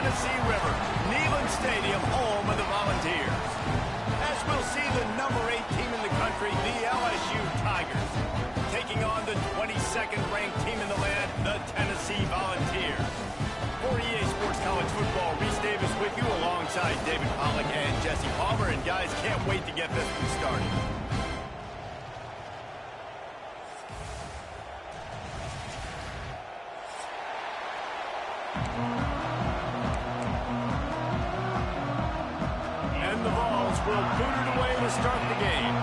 Tennessee River, Neyland Stadium, home of the Volunteers. As we'll see the number 8 team in the country, the LSU Tigers, taking on the 22nd ranked team in the land, the Tennessee Volunteers. For EA Sports College Football, Reese Davis with you alongside David Pollack and Jesse Palmer. And guys, can't wait to get this one started. And the Vols will boot it away to start the game.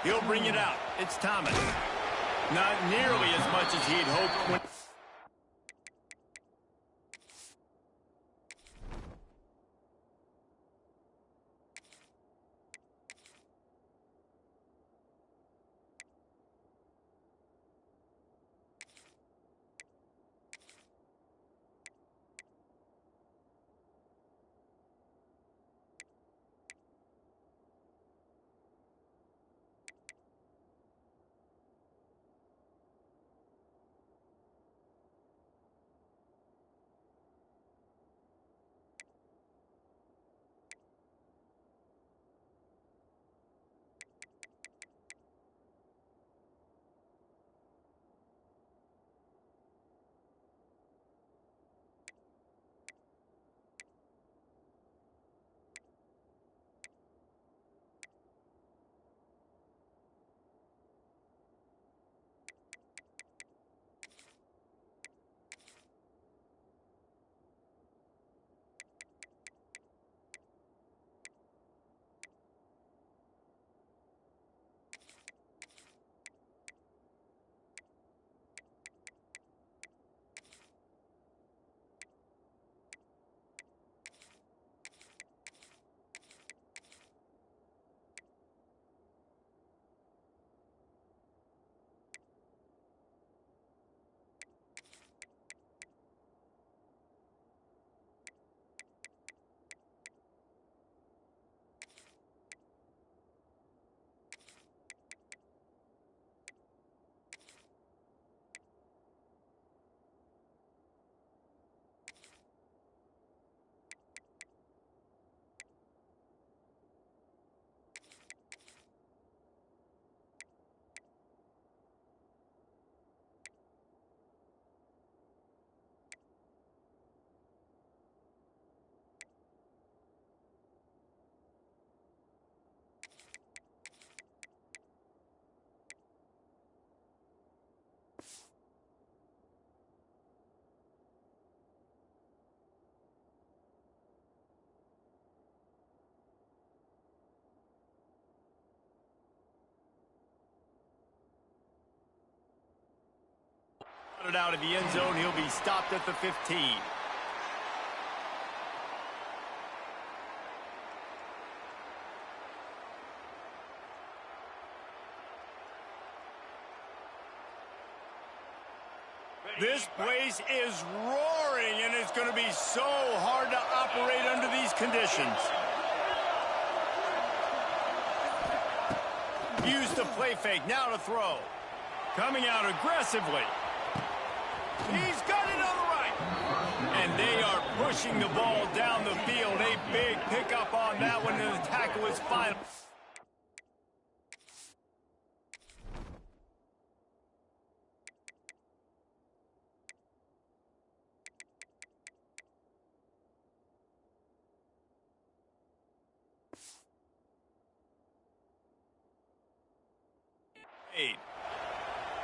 He'll bring it out. It's Thomas. Not nearly as much as he'd hoped when... out of the end zone, he'll be stopped at the 15. This place is roaring, and it's going to be so hard to operate under these conditions. Used to play fake, now to throw. Coming out aggressively. He's got it on the right. And they are pushing the ball down the field. A big pickup on that one, and the tackle is final.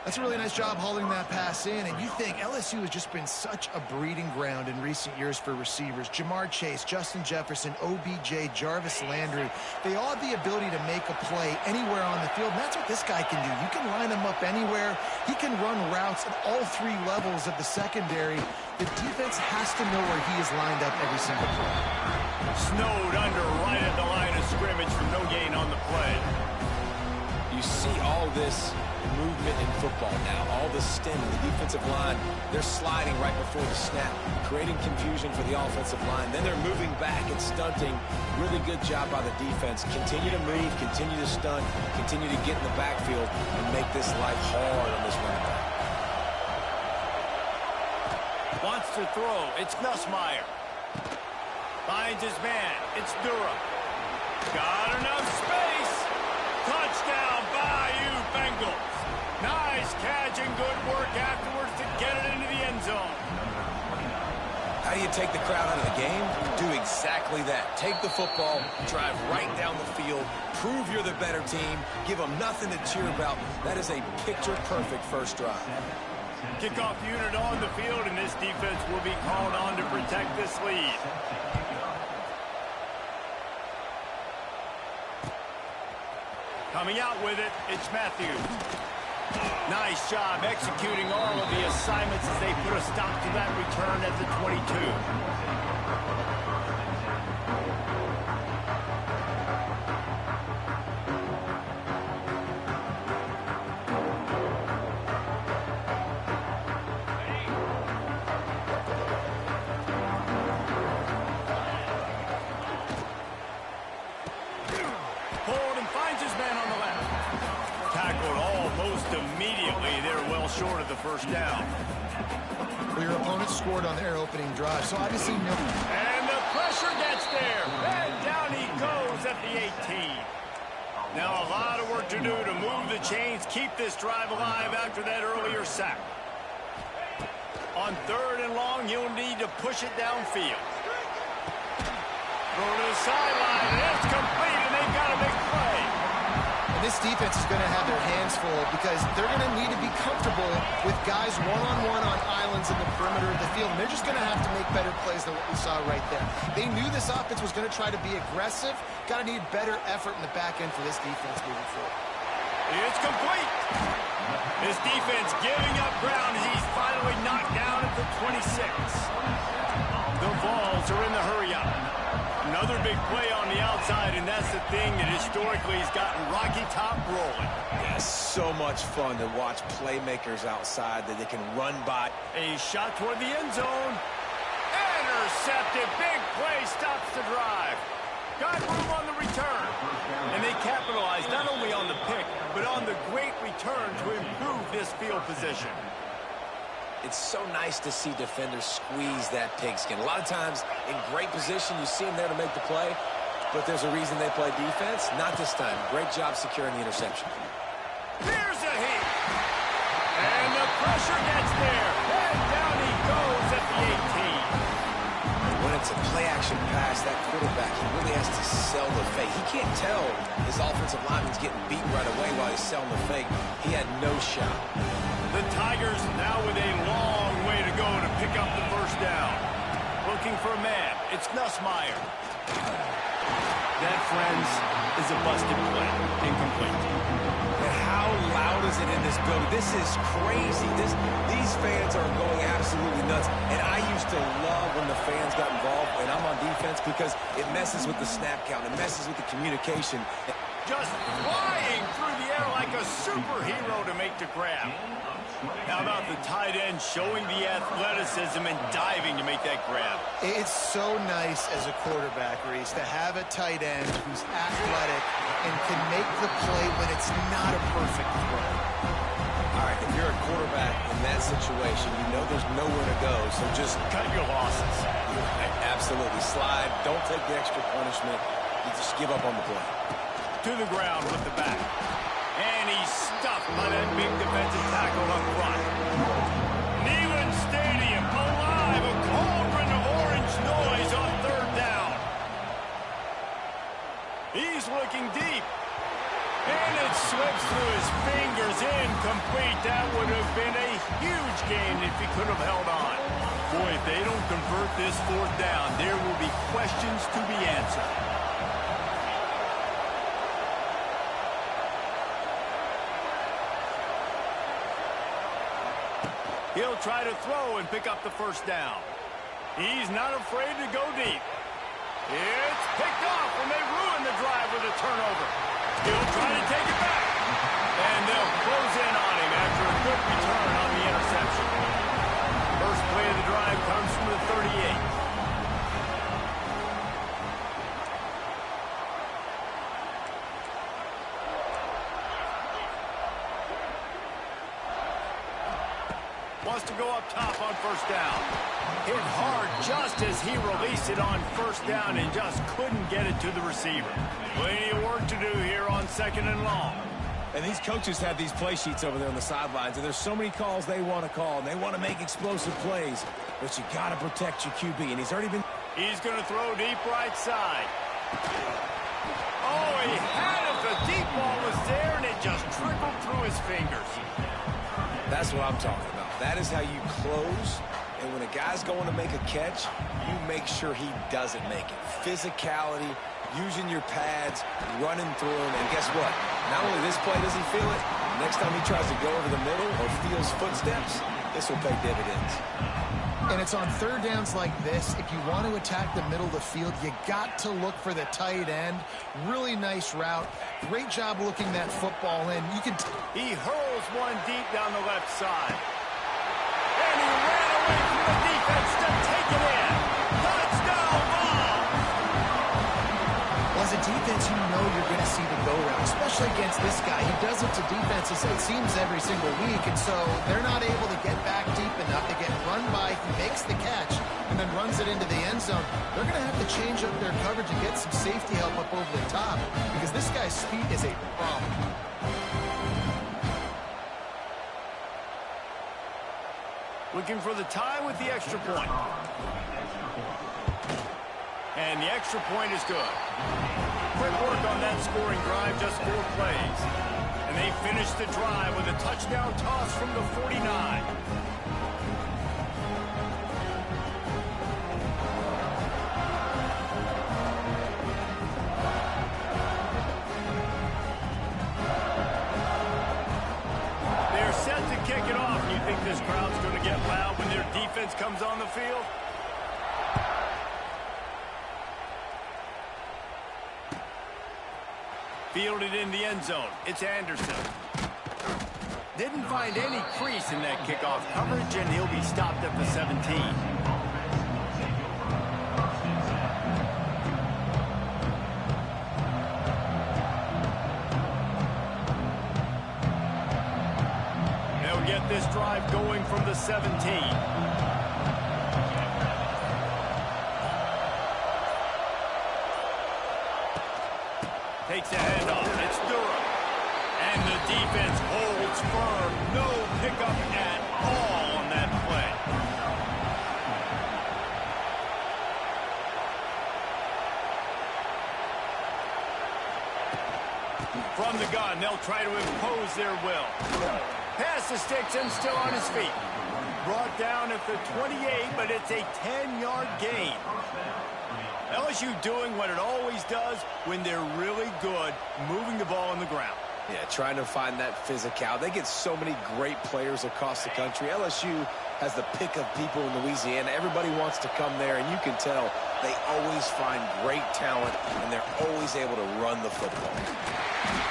That's a really nice job holding that pass in, and you think LSU has just been such a breeding ground in recent years for receivers. Jamar Chase, Justin Jefferson, OBJ, Jarvis Landry, they all have the ability to make a play anywhere on the field, and that's what this guy can do. You can line him up anywhere. He can run routes at all 3 levels of the secondary. The defense has to know where he is lined up every single play. Snowed under right at the line of scrimmage for no gain on the play. You see all this movement in football now, all the stemming, the defensive line, they're sliding right before the snap, creating confusion for the offensive line. Then they're moving back and stunting. Really good job by the defense. Continue to move, continue to stunt, continue to get in the backfield and make this life hard on this running back. Wants to throw. It's Nussmeier. Finds his man. It's Durham. Got enough space. Touchdown, Bayou Bengals. Nice catch and good work afterwards to get it into the end zone. How do you take the crowd out of the game? Do exactly that. Take the football, drive right down the field, prove you're the better team, give them nothing to cheer about. That is a picture-perfect first drive. Kickoff unit on the field, and this defense will be called on to protect this lead. Coming out with it, it's Matthews. Nice job executing all of the assignments as they put a stop to that return at the 22. Short of the first down. Well, your opponent scored on their opening drive, so obviously no. And the pressure gets there. And down he goes at the 18. Now a lot of work to do to move the chains, keep this drive alive after that earlier sack. On 3rd and long, you'll need to push it downfield. Throw to the sideline, and it's complete, and they've got a big play. And this defense is going to have their hands full because they're going to need to be comfortable with guys one-on-one on islands in the perimeter of the field. And they're just going to have to make better plays than what we saw right there. They knew this offense was going to try to be aggressive. Got to need better effort in the back end for this defense moving forward. It's complete. This defense giving up ground as he's finally knocked down at the 26. The Vols are in the hurry-up. Another big play on the outside, and that's the thing that historically has gotten Rocky Top rolling. Yeah, so much fun to watch playmakers outside that they can run by. A shot toward the end zone. Intercepted. Big play stops the drive. Got room on the return. And they capitalized not only on the pick, but on the great return to improve this field position. It's so nice to see defenders squeeze that pigskin. A lot of times in great position, you see them there to make the play, but there's a reason they play defense. Not this time. Great job securing the interception. Here's a hit. And the pressure gets there. And down he goes at the 18. When it's a play-action pass, that quarterback, he really has to sell the fake. He can't tell his offensive lineman's getting beat right away while he's selling the fake. He had no shot. The Tigers now with a long way to go to pick up the first down. Looking for a man. It's Nussmeier. That, friends, is a busted play. Incomplete. And how loud is it in this building? This is crazy. These fans are going absolutely nuts. And I used to love when the fans got involved, and I'm on defense, because it messes with the snap count. It messes with the communication. Just flying through the air like a superhero to make the grab. How about the tight end showing the athleticism and diving to make that grab? It's so nice as a quarterback, Reese, to have a tight end who's athletic and can make the play when it's not a perfect throw. All right, if you're a quarterback in that situation, you know there's nowhere to go, so just cut your losses. Right, absolutely. Slide. Don't take the extra punishment. You just give up on the play. To the ground with the back. And he's stuffed by that big defensive tackle up front. Neyland Stadium alive, a cauldron of orange noise on 3rd down. He's looking deep. And it slips through his fingers, incomplete. That would have been a huge gain if he could have held on. Boy, if they don't convert this 4th down, there will be questions to be answered. He'll try to throw and pick up the first down. He's not afraid to go deep. It's picked off, and they ruin the drive with a turnover. He'll try to take it back. Wants to go up top on first down. Hit hard just as he released it on first down and just couldn't get it to the receiver. Plenty of work to do here on 2nd and long. And these coaches have these play sheets over there on the sidelines, and there's so many calls they want to call, and they want to make explosive plays. But you got to protect your QB, and he's already been... He's going to throw deep right side. Oh, he had it. The deep ball was there, and it just trickled through his fingers. That's what I'm talking about. That is how you close. And when a guy's going to make a catch, you make sure he doesn't make it. Physicality, using your pads, running through him. And guess what? Not only this play does he feel it, next time he tries to go over the middle or feels footsteps, this will pay dividends. And it's on 3rd downs like this. If you want to attack the middle of the field, you got to look for the tight end. Really nice route. Great job looking that football in. He hurls one deep down the left side. And he ran away from the defense to take it in. Touchdown ball! Well, as a defense, you know you're going to see the go route, especially against this guy. He does it to defenses, it seems, every single week, and so they're not able to get back deep enough. They get run by, he makes the catch, and then runs it into the end zone. They're going to have to change up their coverage and get some safety help up over the top because this guy's speed is a problem. Looking for the tie with the extra point. And the extra point is good. Quick work on that scoring drive, just 4 plays. And they finish the drive with a touchdown toss from the 49. They're set to kick it off. You think this crowd's going to get loud when their defense comes on the field? Fielded in the end zone. It's Anderson. Didn't find any crease in that kickoff coverage, and he'll be stopped at the 17. They'll get this drive going from the 17. Takes a handoff. It's Durham. And the defense holds firm. No pickup at all on that play. From the gun, they'll try to impose their will. Pass the sticks and still on his feet. Brought down at the 28, but it's a 10-yard gain. LSU doing what it always does when they're really good, moving the ball on the ground. Yeah, trying to find that physicality. They get so many great players across the country. LSU has the pick of people in Louisiana. Everybody wants to come there, and you can tell they always find great talent, and they're always able to run the football.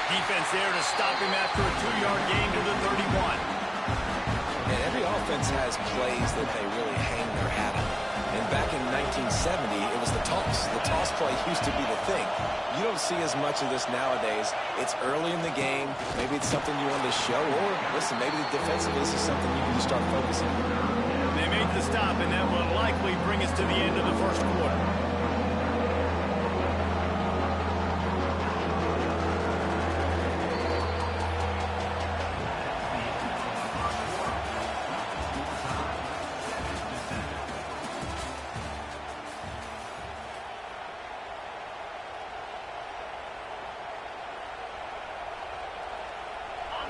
Defense there to stop him after a 2-yard gain to the 31. And every offense has plays that they really hang their hat on. And back in 1970, it was the toss. The toss play used to be the thing. You don't see as much of this nowadays. It's early in the game. Maybe it's something you want to show. Or, listen, maybe the defensiveness is something you can just start focusing on. They make the stop, and that will likely bring us to the end of the first quarter.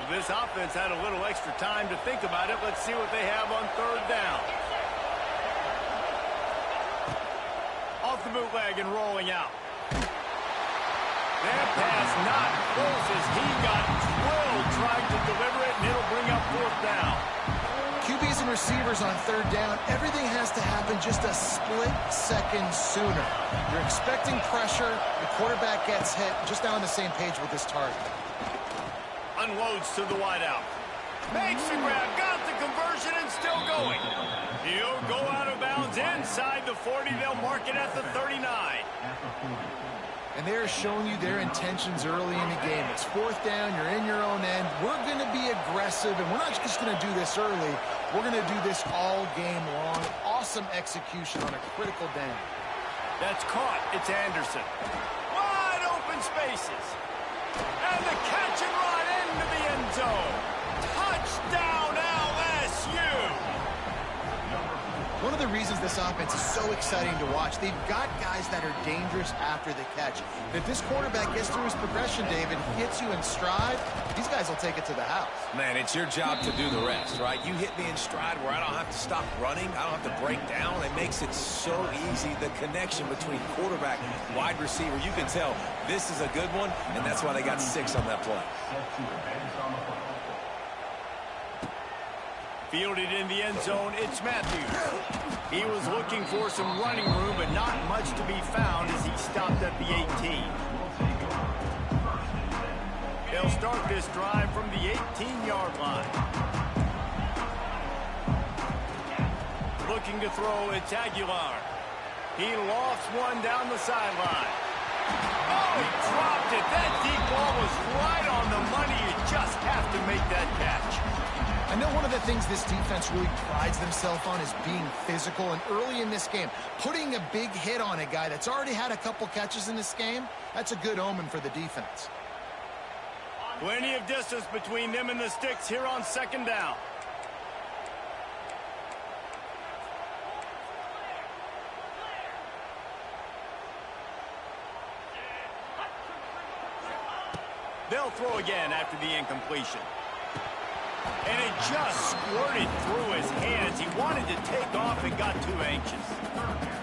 This offense had a little extra time to think about it. Let's see what they have on 3rd down. Off the bootleg and rolling out. That pass not close as he got drilled trying to deliver it, and it'll bring up 4th down. QBs and receivers on 3rd down, everything has to happen just a split second sooner. You're expecting pressure, the quarterback gets hit, just now on the same page with his target. Unloads to the wideout. Makes the grab, got the conversion, and still going. He'll go out of bounds inside the 40. They'll mark it at the 39. And they're showing you their intentions early in the game. It's 4th down, you're in your own end. We're going to be aggressive. aggressive, and we're not just going to do this early. We're going to do this all game long. Awesome execution on a critical down. That's caught. It's Anderson. Wide open spaces. And the catch and run into the end zone. Touchdown, LSU! One of the reasons this offense is so exciting to watch, they've got guys that are dangerous after the catch. If this quarterback gets through his progression, David, hits you in stride, these guys will take it to the house. Man, it's your job to do the rest, right? You hit me in stride where I don't have to stop running. I don't have to break down. It makes it so easy. The connection between quarterback and wide receiver, you can tell this is a good one, and that's why they got 6 on that play. Fielded in the end zone, it's Matthews. He was looking for some running room, but not much to be found as he stopped at the 18. They'll start this drive from the 18-yard line. Looking to throw, it's Aguilar. He lost one down the sideline. Oh, he dropped it. That deep ball was right on the money. You just have to make that catch. I know one of the things this defense really prides themselves on is being physical, and early in this game, putting a big hit on a guy that's already had a couple catches in this game, that's a good omen for the defense. Plenty of distance between them and the sticks here on second down. They'll throw again after the incompletion. And it just squirted through his hands. He wanted to take off and got too anxious.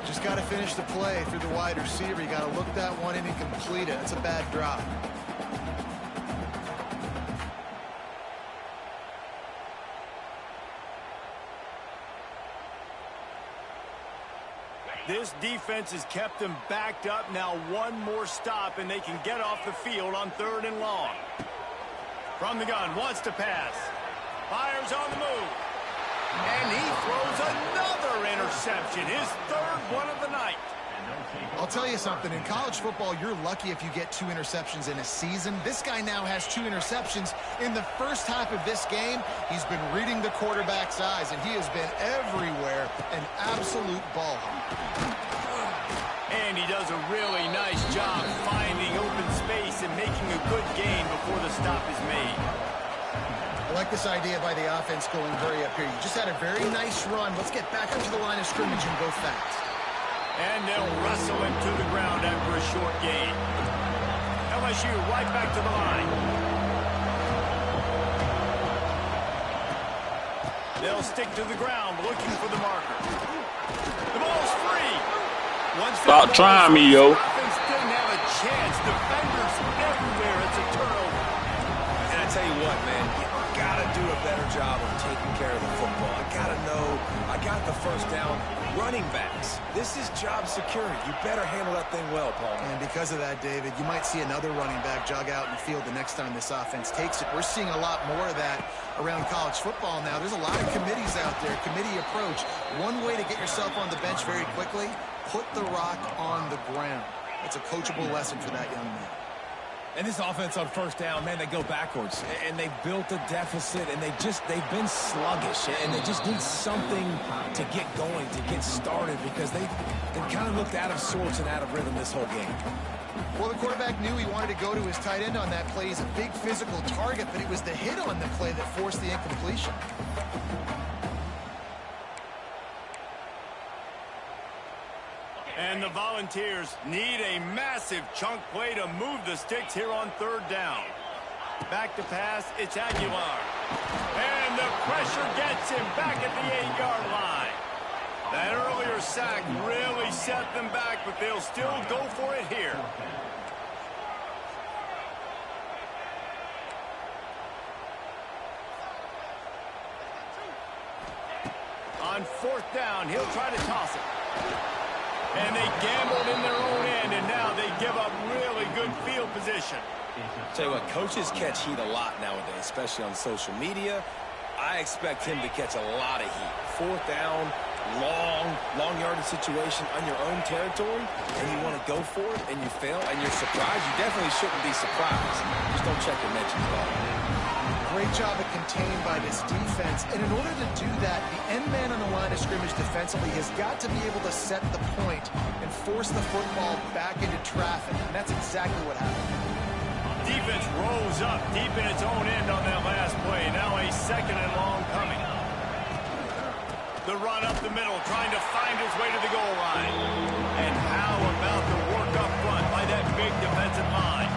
Just got to finish the play through the wide receiver. You got to look that one in and complete it. It's a bad drop. This defense has kept them backed up. Now one more stop, and they can get off the field on 3rd and long. From the gun, wants to pass. Fires on the move. And he throws another interception. His 3rd one of the night. I'll tell you something. In college football, you're lucky if you get 2 interceptions in a season. This guy now has 2 interceptions. In the first half of this game, he's been reading the quarterback's eyes, and he has been everywhere, an absolute ball hawk. And he does a really nice job finding open space and making a good gain before the stop is made. I like this idea by the offense going hurry up here. You just had a very nice run. Let's get back up to the line of scrimmage and go fast. And they'll wrestle him to the ground after a short gain. LSU right back to the line. They'll stick to the ground looking for the marker. The ball's free. Stop trying me, yo. Offense didn't have a chance. Defenders everywhere. It's a turnover. And I tell you what, man, you got to do a better job of taking care of the football. I got to know I got the first down. Running backs, this is job security. You better handle that thing well, Paul. And because of that, David, you might see another running back jog out in the field the next time this offense takes it. We're seeing a lot more of that around college football now. There's a lot of committees out there, committee approach. One way to get yourself on the bench very quickly, put the rock on the ground. It's a coachable lesson for that young man. And this offense on first down, man, they go backwards. And they've built a deficit, and they've been sluggish. And they just need something to get going, to get started, because they've kind of looked out of sorts and out of rhythm this whole game. Well, the quarterback knew he wanted to go to his tight end on that play. He's a big physical target, but it was the hit on the play that forced the incompletion. And the Volunteers need a massive chunk play to move the sticks here on 3rd down. Back to pass, it's Aguilar. And the pressure gets him back at the 8-yard line. That earlier sack really set them back, but they'll still go for it here. On 4th down, he'll try to toss it. And they gambled in their own end, and now they give up really good field position. Tell you what, coaches catch heat a lot nowadays, especially on social media. I expect him to catch a lot of heat. 4th down, long yardage situation on your own territory, and you want to go for it, and you fail, and you're surprised. You definitely shouldn't be surprised. Just don't check your mentions, ball. Great job of contained by this defense. And in order to do that, the end man on the line of scrimmage defensively has got to be able to set the point and force the football back into traffic. And that's exactly what happened. Defense rose up deep in its own end on that last play. Now a second and long coming. The run up the middle, trying to find his way to the goal line. And how about the work up front by that big defensive line?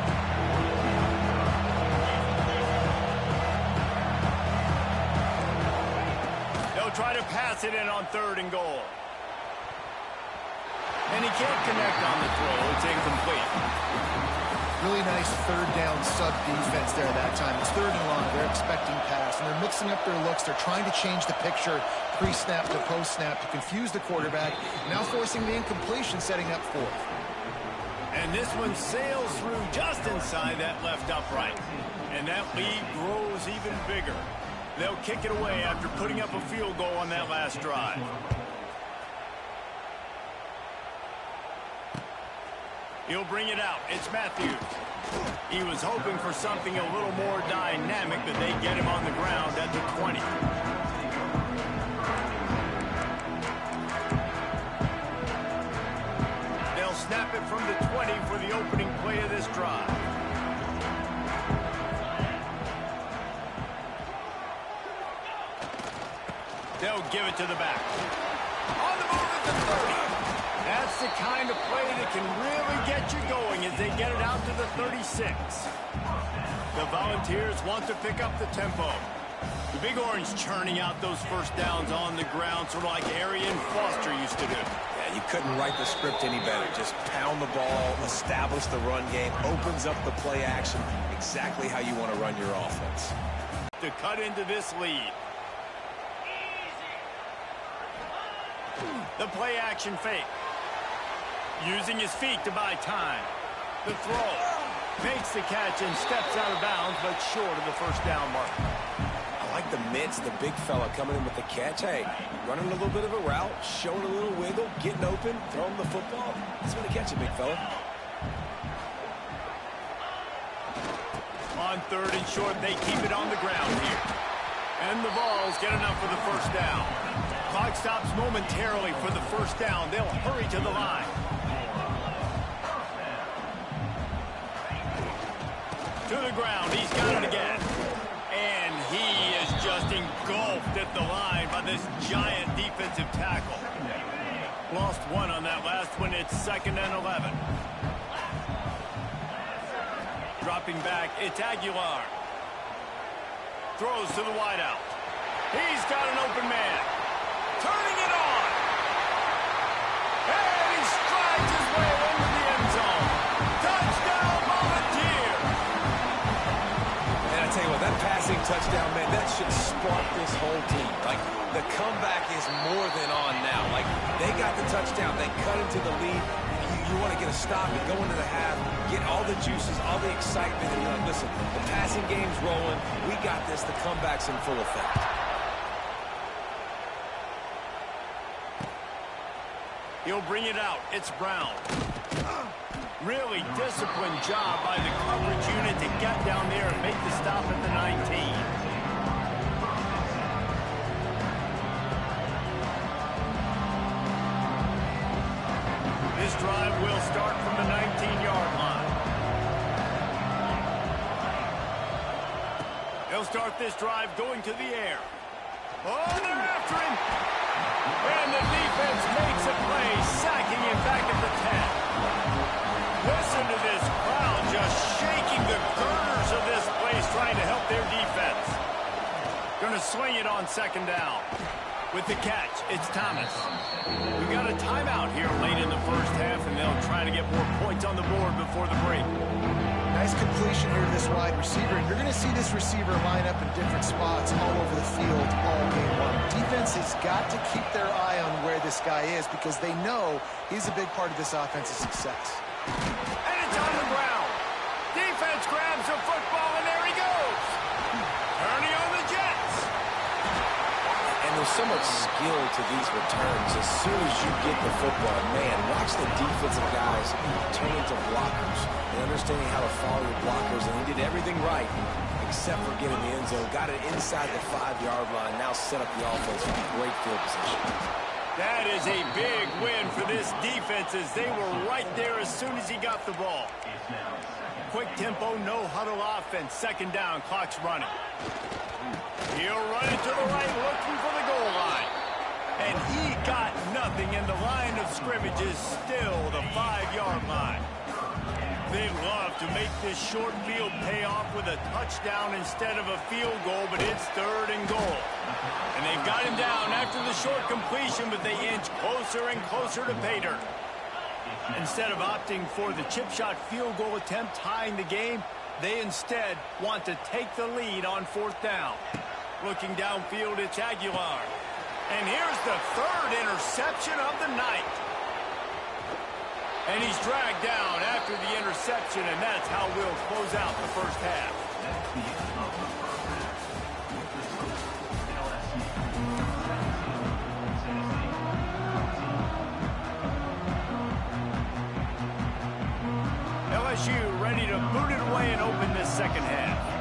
They'll try to pass it in on 3rd and goal. And he can't connect on the throw. It's incomplete. Really nice 3rd down sub defense there that time. It's 3rd and long. They're expecting pass, and they're mixing up their looks. They're trying to change the picture pre-snap to post-snap to confuse the quarterback. Now forcing the incompletion, setting up 4th. And this one sails through just inside that left upright. And that lead grows even bigger. They'll kick it away after putting up a field goal on that last drive. He'll bring it out. It's Matthews. He was hoping for something a little more dynamic, but they get him on the ground at the 20. They'll snap it from the 20 for the opening play of this drive. They'll give it to the back. On the move at the 30. That's the kind of play that can really get you going as they get it out to the 36. The Volunteers want to pick up the tempo. The Big Orange churning out those first downs on the ground, sort of like Arian Foster used to do. Yeah, you couldn't write the script any better. Just pound the ball, establish the run game, opens up the play action, exactly how you want to run your offense. To cut into this lead. The play action fake. Using his feet to buy time. The throw. Makes the catch and steps out of bounds, but short of the first down mark. I like the mitts, the big fella coming in with the catch. Hey, running a little bit of a route, showing a little wiggle, getting open, throwing the football. That's when to catch it, big fella. On 3rd and short, they keep it on the ground here. And the Vols get enough for the first down. Clock stops momentarily for the first down. They'll hurry to the line. To the ground. He's got it again. And he is just engulfed at the line by this giant defensive tackle. Lost one on that last one. It's 2nd and 11. Dropping back, it's Aguilar. Throws to the wideout. He's got an open man. Turning it on. And he strides his way into the end zone. Touchdown, Volunteer. And I tell you what, that passing touchdown, man, that should spark this whole team. Like, the comeback is more than on now. Like, they got the touchdown. They cut into the lead. You want to get a stop and go into the half, get all the juices, all the excitement, and you're like, listen, the passing game's rolling. We got this. The comeback's in full effect. He'll bring it out. It's Brown. Really disciplined job by the coverage unit to get down there and make the stop at the 19. This drive will start from the 19-yard line. They'll start this drive going to the air. Oh, they're after him. And the defense makes a play, sacking him back at the 10. Listen to this crowd just shaking the girders of this place, trying to help their defense. Going to swing it on 2nd down. With the catch, it's Thomas. We got a timeout here late in the first half, and they'll try to get more points on the board before the break. Nice completion here to this wide receiver. You're going to see this receiver line up in different spots all over the field all game long. Defense has got to keep their eye on where this guy is because they know he's a big part of this offense's success. And it's on the ground. Defense grabs the football, and there he goes. Turning on the Jets. And there's so much skill to these returns. As soon as you get the football, man, watch the defensive guys turn into blockers and understanding how to follow your blockers. And he did everything right except for getting the end zone. Got it inside the 5-yard line. Now set up the offense with great field position. That is a big win for this defense as they were right there as soon as he got the ball. Quick tempo, no huddle offense. Second down, clock's running. He'll run it to the right, looking for the goal line. And he got nothing, and the line of scrimmage is still the 5-yard line. They love to make this short field pay off with a touchdown instead of a field goal, but it's 3rd and goal. And they've got him down after the short completion, but they inch closer and closer to pay dirt. Instead of opting for the chip shot field goal attempt tying the game, they instead want to take the lead on 4th down. Looking downfield, it's Aguilar. And here's the 3rd interception of the night. And he's dragged down after the interception, and that's how we'll close out the first half. LSU ready to boot it away and open this second half.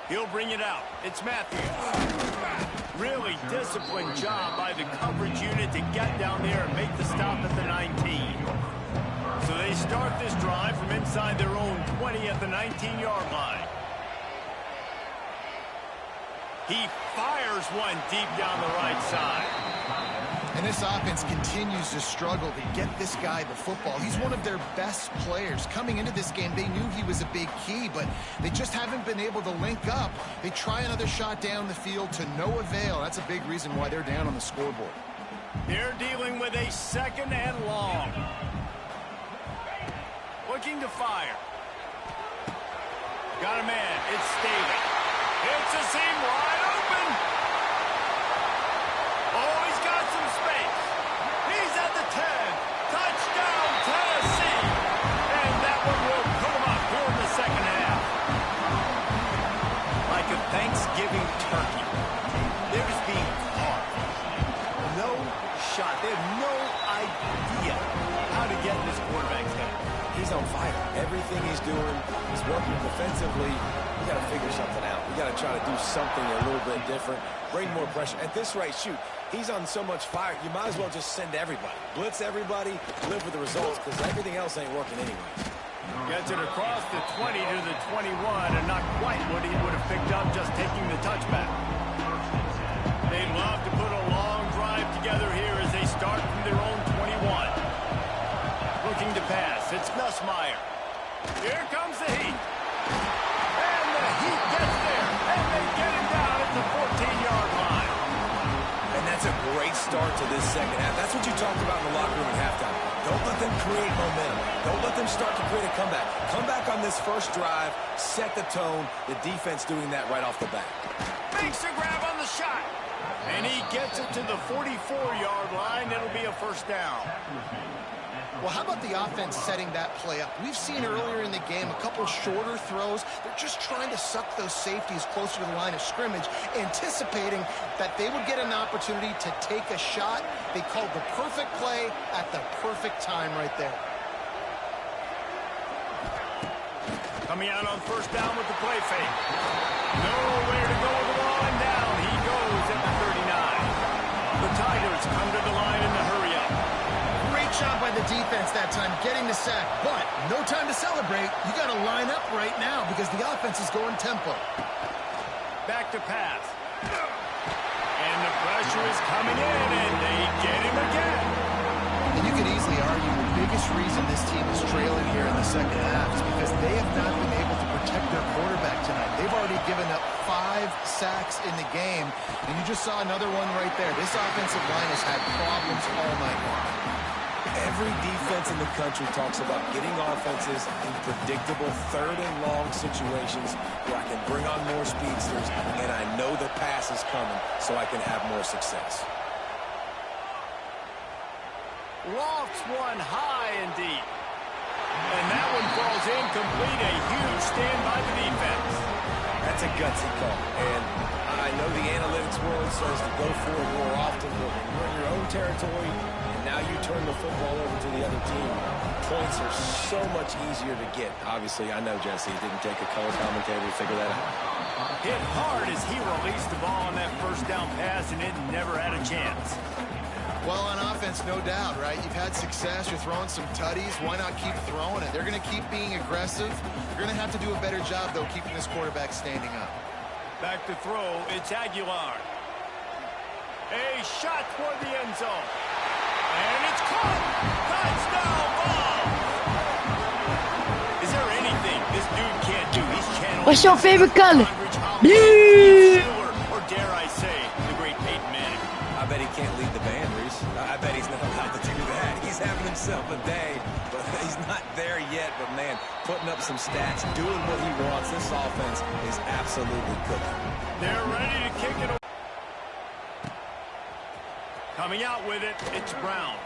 He'll bring it out. It's Matthews. Really disciplined job by the coverage unit to get down there and make the stop at the 19. So they start this drive from inside their own 20 at the 19-yard line. He fires one deep down the right side. And this offense continues to struggle to get this guy the football. He's one of their best players. Coming into this game, they knew he was a big key, but they just haven't been able to link up. They try another shot down the field to no avail. That's a big reason why they're down on the scoreboard. They're dealing with a 2nd and long. Looking to fire. Got a man. It's Staley. It's a seam wide open. Oh, he's got some space. He's at the 10. Touchdown, Tennessee. And that one will put him up here in the second half. Like a Thanksgiving turkey. They're just being caught. No shot. They have no idea how to get in this quarterback's head. He's on fire. Everything he's doing is working defensively. We got to figure something out. We got to try to do something a little bit different. Bring more pressure. At this rate, shoot, he's on so much fire, you might as well just send everybody. Blitz everybody, live with the results, because everything else ain't working anyway. Gets it across the 20 to the 21, and not quite what he would have picked up just taking the touchback. They'd love to put a long drive together here as they start from their own 21. Looking to pass. It's Nussmeier. Here comes the Heat. And the Heat gets there. And they get him down at the 14-yard line. And that's a great start to this second half. That's what you talked about in the locker room at halftime. Don't let them create momentum. Don't let them start to create a comeback. Come back on this first drive, set the tone. The defense doing that right off the bat. Makes a grab on the shot. And he gets it to the 44-yard line. It'll be a first down. Well, how about the offense setting that play up? We've seen earlier in the game a couple shorter throws. They're just trying to suck those safeties closer to the line of scrimmage, anticipating that they would get an opportunity to take a shot. They called the perfect play at the perfect time right there. Coming out on first down with the play fake. Nowhere to go with the ball, and down he goes at the 39. The Tigers come to the line in the hurry up. Great job by the defense that time, getting the sack. But no time to celebrate. You got to line up right now because the offense is going tempo. Back to pass. And the pressure is coming in, and they get him again. And you could easily argue the biggest reason this team is trailing here in the second half is because they have not been able to protect their quarterback tonight. They've already given up 5 sacks in the game, and you just saw another one right there. This offensive line has had problems all night long. Every defense in the country talks about getting offenses in predictable 3rd and long situations where I can bring on more speedsters, and I know the pass is coming so I can have more success. Lofts one high and deep. And that one falls incomplete. A huge stand by the defense. That's a gutsy call. And I know the analytics world says to go for it more often, but when you're in your own territory and now you turn the football over to the other team, points are so much easier to get. Obviously, I know, Jesse, it didn't take a color commentator to figure that out. Hit hard as he released the ball on that first down pass, and it never had a chance. Well, on offense, no doubt, right? You've had success. You're throwing some tutties. Why not keep throwing it? They're going to keep being aggressive. You're going to have to do a better job, though, keeping this quarterback standing up. Back to throw. It's Aguilar. A shot toward the end zone. And it's caught. Touchdown ball. Is there anything this dude can't do? He's channeling. What's your favorite color? Blue. Or dare I say, the great Peyton Manning. I bet he can't lead the band, Reese. I bet he's not allowed to do that. He's having himself a day, but he's not there yet. But, man, putting up some stats, doing what he wants. This offense is absolutely cooking. They're ready to kick it away. Coming out with it, it's Brown.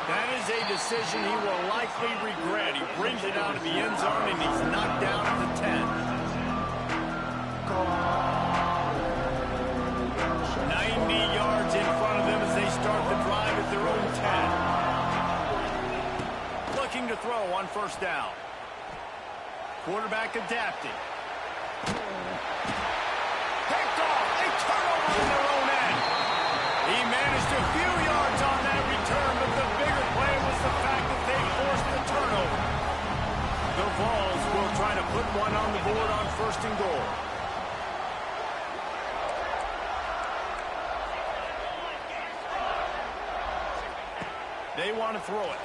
That is a decision he will likely regret. He brings it out of the end zone, and he's knocked down at the 10. 90 yards in front of them as they start the drive at their own 10. Looking to throw on first down. Quarterback adapting. Picked off. A turnover in their own end. He managed a few yards on that return, but the bigger play was the fact that they forced the turnover. The Vols will try to put one on the board on first and goal. They want to throw it.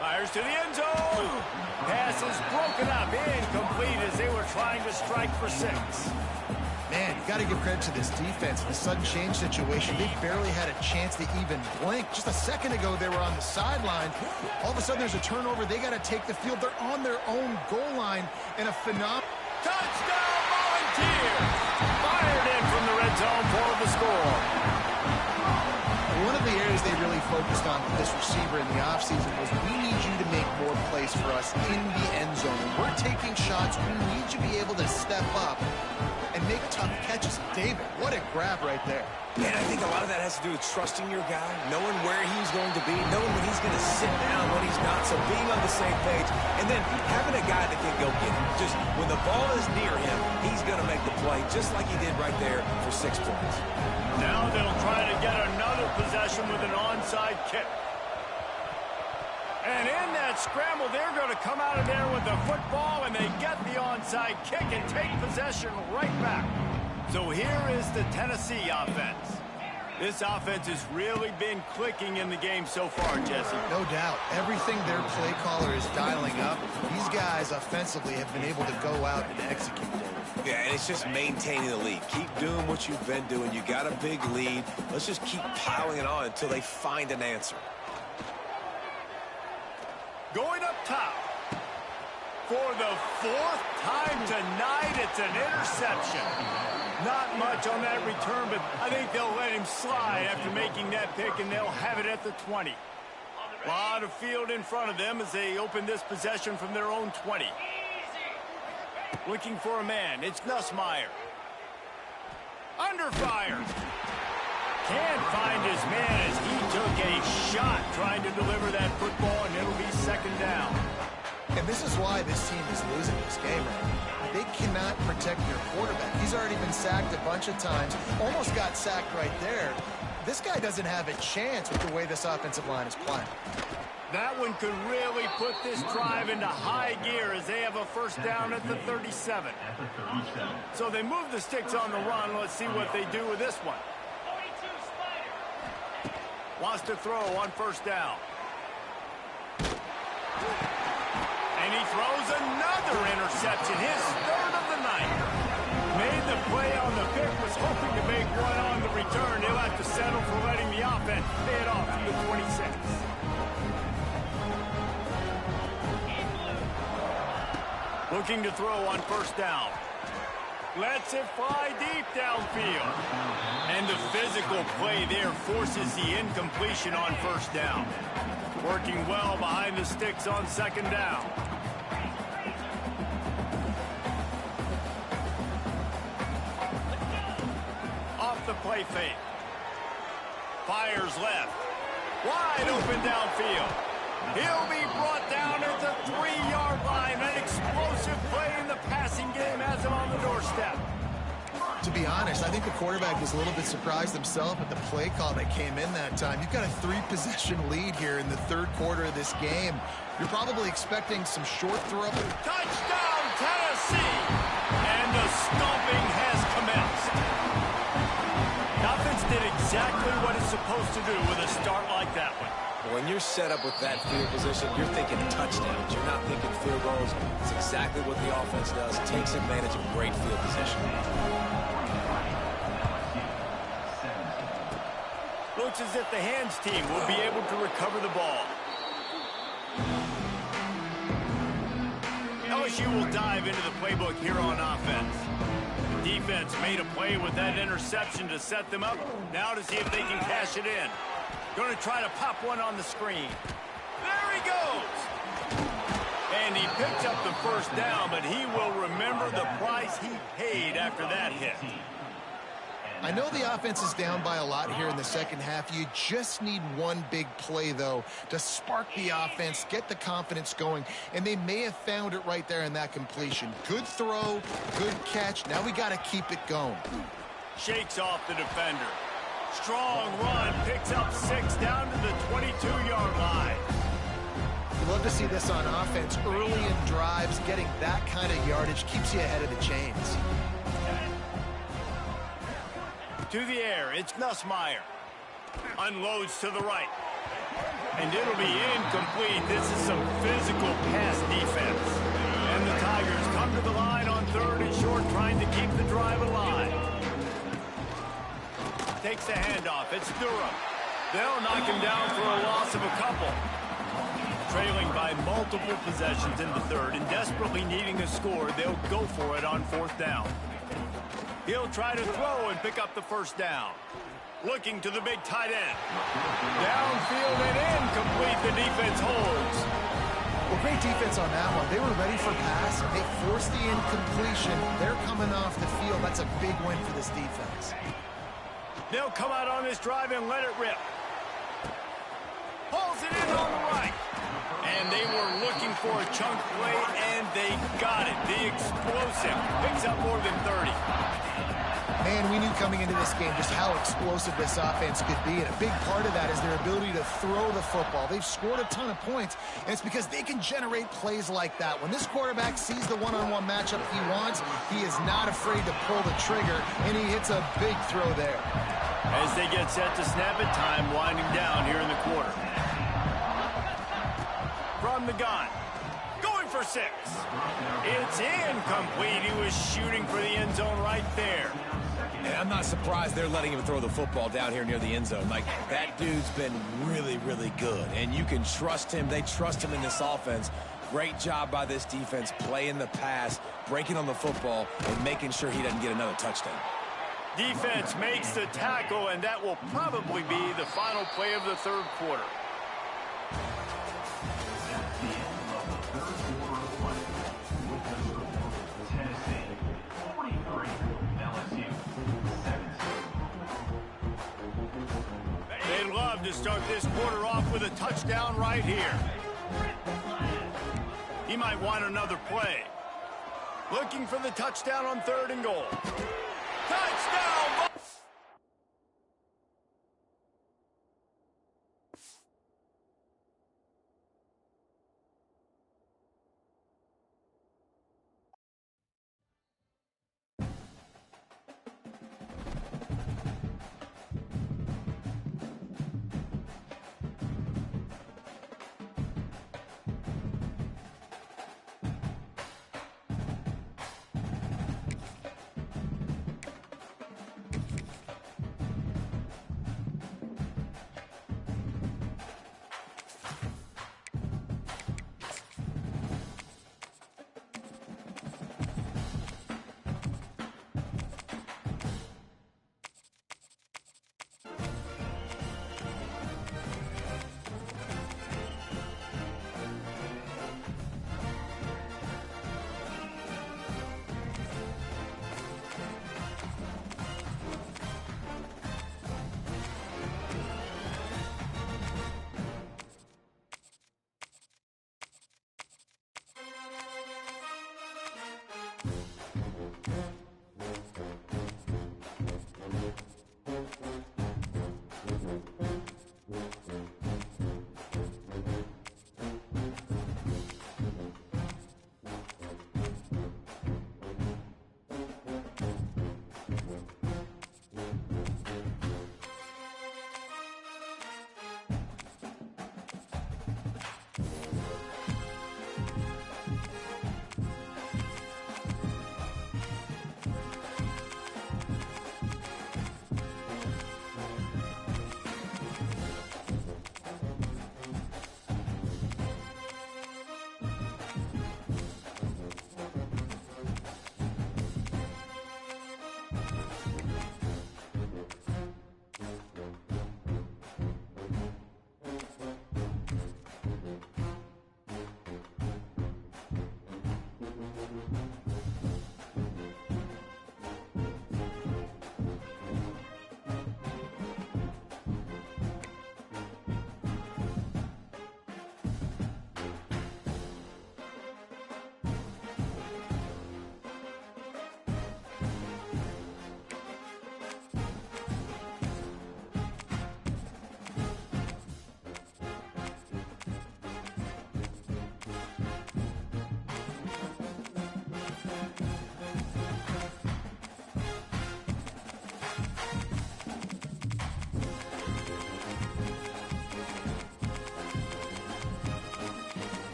Fires to the end zone. Pass is broken up, incomplete as they were trying to strike for 6. Man, you got to give credit to this defense. In the sudden change situation, they barely had a chance to even blink. Just a second ago, they were on the sideline. All of a sudden, there's a turnover. They got to take the field. They're on their own goal line, and a phenomenal touchdown Volunteers! Fired in from the red zone for the score. One of the areas they really focused on with this receiver in the offseason was we need you to make more plays for us in the end zone. When we're taking shots, we need you to be able to step up and make tough catches. David, what a grab right there. Man, I think a lot of that has to do with trusting your guy, knowing where he's going to be, knowing when he's going to sit down, when he's not, so being on the same page, and then having a guy that can go get him. Just when the ball is near him, he's going to make the play, just like he did right there for 6 points. Now they'll try to get another possession with an onside kick. And in that scramble, they're going to come out of there with the football, and they get the onside kick and take possession right back. So here is the Tennessee offense. This offense has really been clicking in the game so far, Jesse. No doubt. Everything their play caller is dialing up, these guys offensively have been able to go out and execute. Yeah, and it's just maintaining the lead. Keep doing what you've been doing. You got a big lead. Let's just keep piling it on until they find an answer. Going up top. For the 4th time tonight, it's an interception. Not much on that return, but I think they'll let him slide after making that pick, and they'll have it at the 20. A lot of field in front of them as they open this possession from their own 20. Looking for a man. It's Nussmeier. Under fire. Can't find his man as he took a shot trying to deliver that football, and it'll be 2nd down. And this is why this team is losing this game right now. They cannot protect their quarterback. He's already been sacked a bunch of times. Almost got sacked right there. This guy doesn't have a chance with the way this offensive line is playing. That one could really put this drive into high gear as they have a first down at the 37. So they move the sticks on the run. Let's see what they do with this one. Wants to throw on first down. And he throws another interception, his 3rd of the night. Made the play on the pick, was hoping to make one on the return. He'll have to settle for letting the offense pay it off from the 26. Looking to throw on first down. Lets it fly deep downfield. And the physical play there forces the incompletion on first down. Working well behind the sticks on second down. Off the play fake. Fires left. Wide open downfield. He'll be brought down at the 3-yard line. An explosive play in the passing game has him on the doorstep. To be honest, I think the quarterback was a little bit surprised himself at the play call that came in that time. You've got a 3-possession lead here in the third quarter of this game. You're probably expecting some short throw. Touchdown, Tennessee! And the stomping has commenced. The offense did exactly what it's supposed to do with a start like that one. When you're set up with that field position, you're thinking touchdowns. You're not thinking field goals. It's exactly what the offense does. Takes advantage of great field position. Looks as if the hands team will be able to recover the ball. LSU will dive into the playbook here on offense. The defense made a play with that interception to set them up. Now to see if they can cash it in. Going to try to pop one on the screen. There he goes. And he picks up the first down, but he will remember the price he paid after that hit. I know the offense is down by a lot here in the second half. You just need one big play, though, to spark the offense, get the confidence going, and they may have found it right there in that completion. Good throw, good catch. Now we got to keep it going. Shakes off the defender. Strong run, picks up 6 down to the 22-yard line. You love to see this on offense. Early in drives, getting that kind of yardage keeps you ahead of the chains. To the air, it's Nussmeier. Unloads to the right. And it'll be incomplete. This is some physical pass defense. And the Tigers come to the line on 3rd and short, trying to keep the drive alive. Takes the handoff. It's Durham. They'll knock him down for a loss of a couple. Trailing by multiple possessions in the 3rd and desperately needing a score, they'll go for it on 4th down. He'll try to throw and pick up the first down. Looking to the big tight end. Downfield and incomplete. The defense holds. Well, great defense on that one. They were ready for pass. They forced the incompletion. They're coming off the field. That's a big win for this defense. They'll come out on this drive and let it rip. Pulls it in on the right. And they were looking for a chunk play, and they got it. The explosive picks up more than 30. Man, we knew coming into this game just how explosive this offense could be, and a big part of that is their ability to throw the football. They've scored a ton of points, and it's because they can generate plays like that. When this quarterback sees the one-on-one matchup he wants, he is not afraid to pull the trigger, and he hits a big throw there. As they get set to snap it, time winding down here in the quarter. From the gun. Going for 6. It's incomplete. He was shooting for the end zone right there. And I'm not surprised they're letting him throw the football down here near the end zone. Like, that dude's been really, really good. And you can trust him. They trust him in this offense. Great job by this defense playing the pass, breaking on the football, and making sure he doesn't get another touchdown. Defense makes the tackle, and that will probably be the final play of the 3rd quarter. They'd love to start this quarter off with a touchdown right here. He might want another play. Looking for the touchdown on 3rd and goal. Touchdown!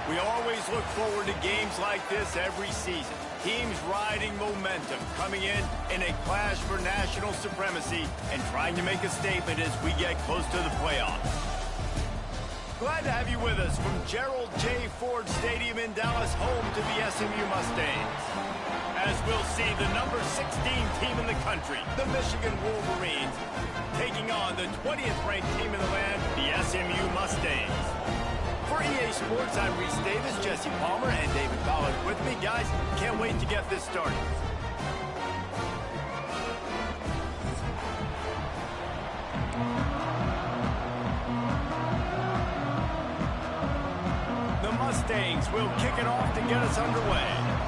We always look forward to games like this every season. Teams riding momentum, coming in a clash for national supremacy and trying to make a statement as we get close to the playoffs. Glad to have you with us from Gerald J. Ford Stadium in Dallas, home to the SMU Mustangs. As we'll see the number 16 team in the country, the Michigan Wolverines, taking on the 20th ranked team in the land, the SMU Mustangs. For EA Sports, I'm Reese Davis, Jesse Palmer, and David Ballard with me. Guys, can't wait to get this started. The Mustangs will kick it off to get us underway.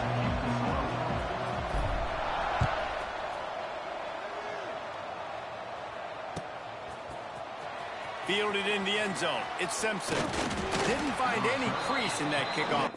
Fielded in the end zone. It's Simpson. Didn't find any crease in that kickoff.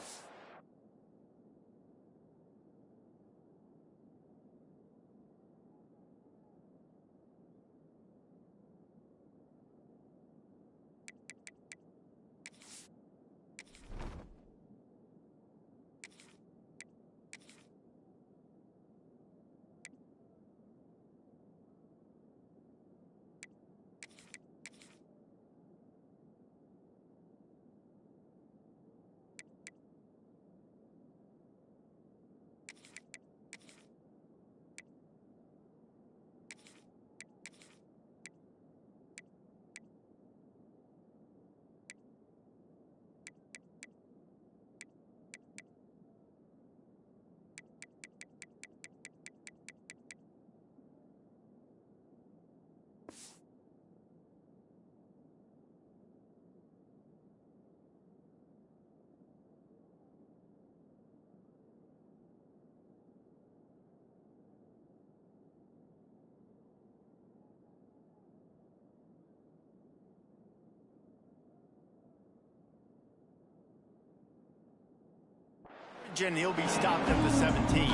And he'll be stopped at the 17.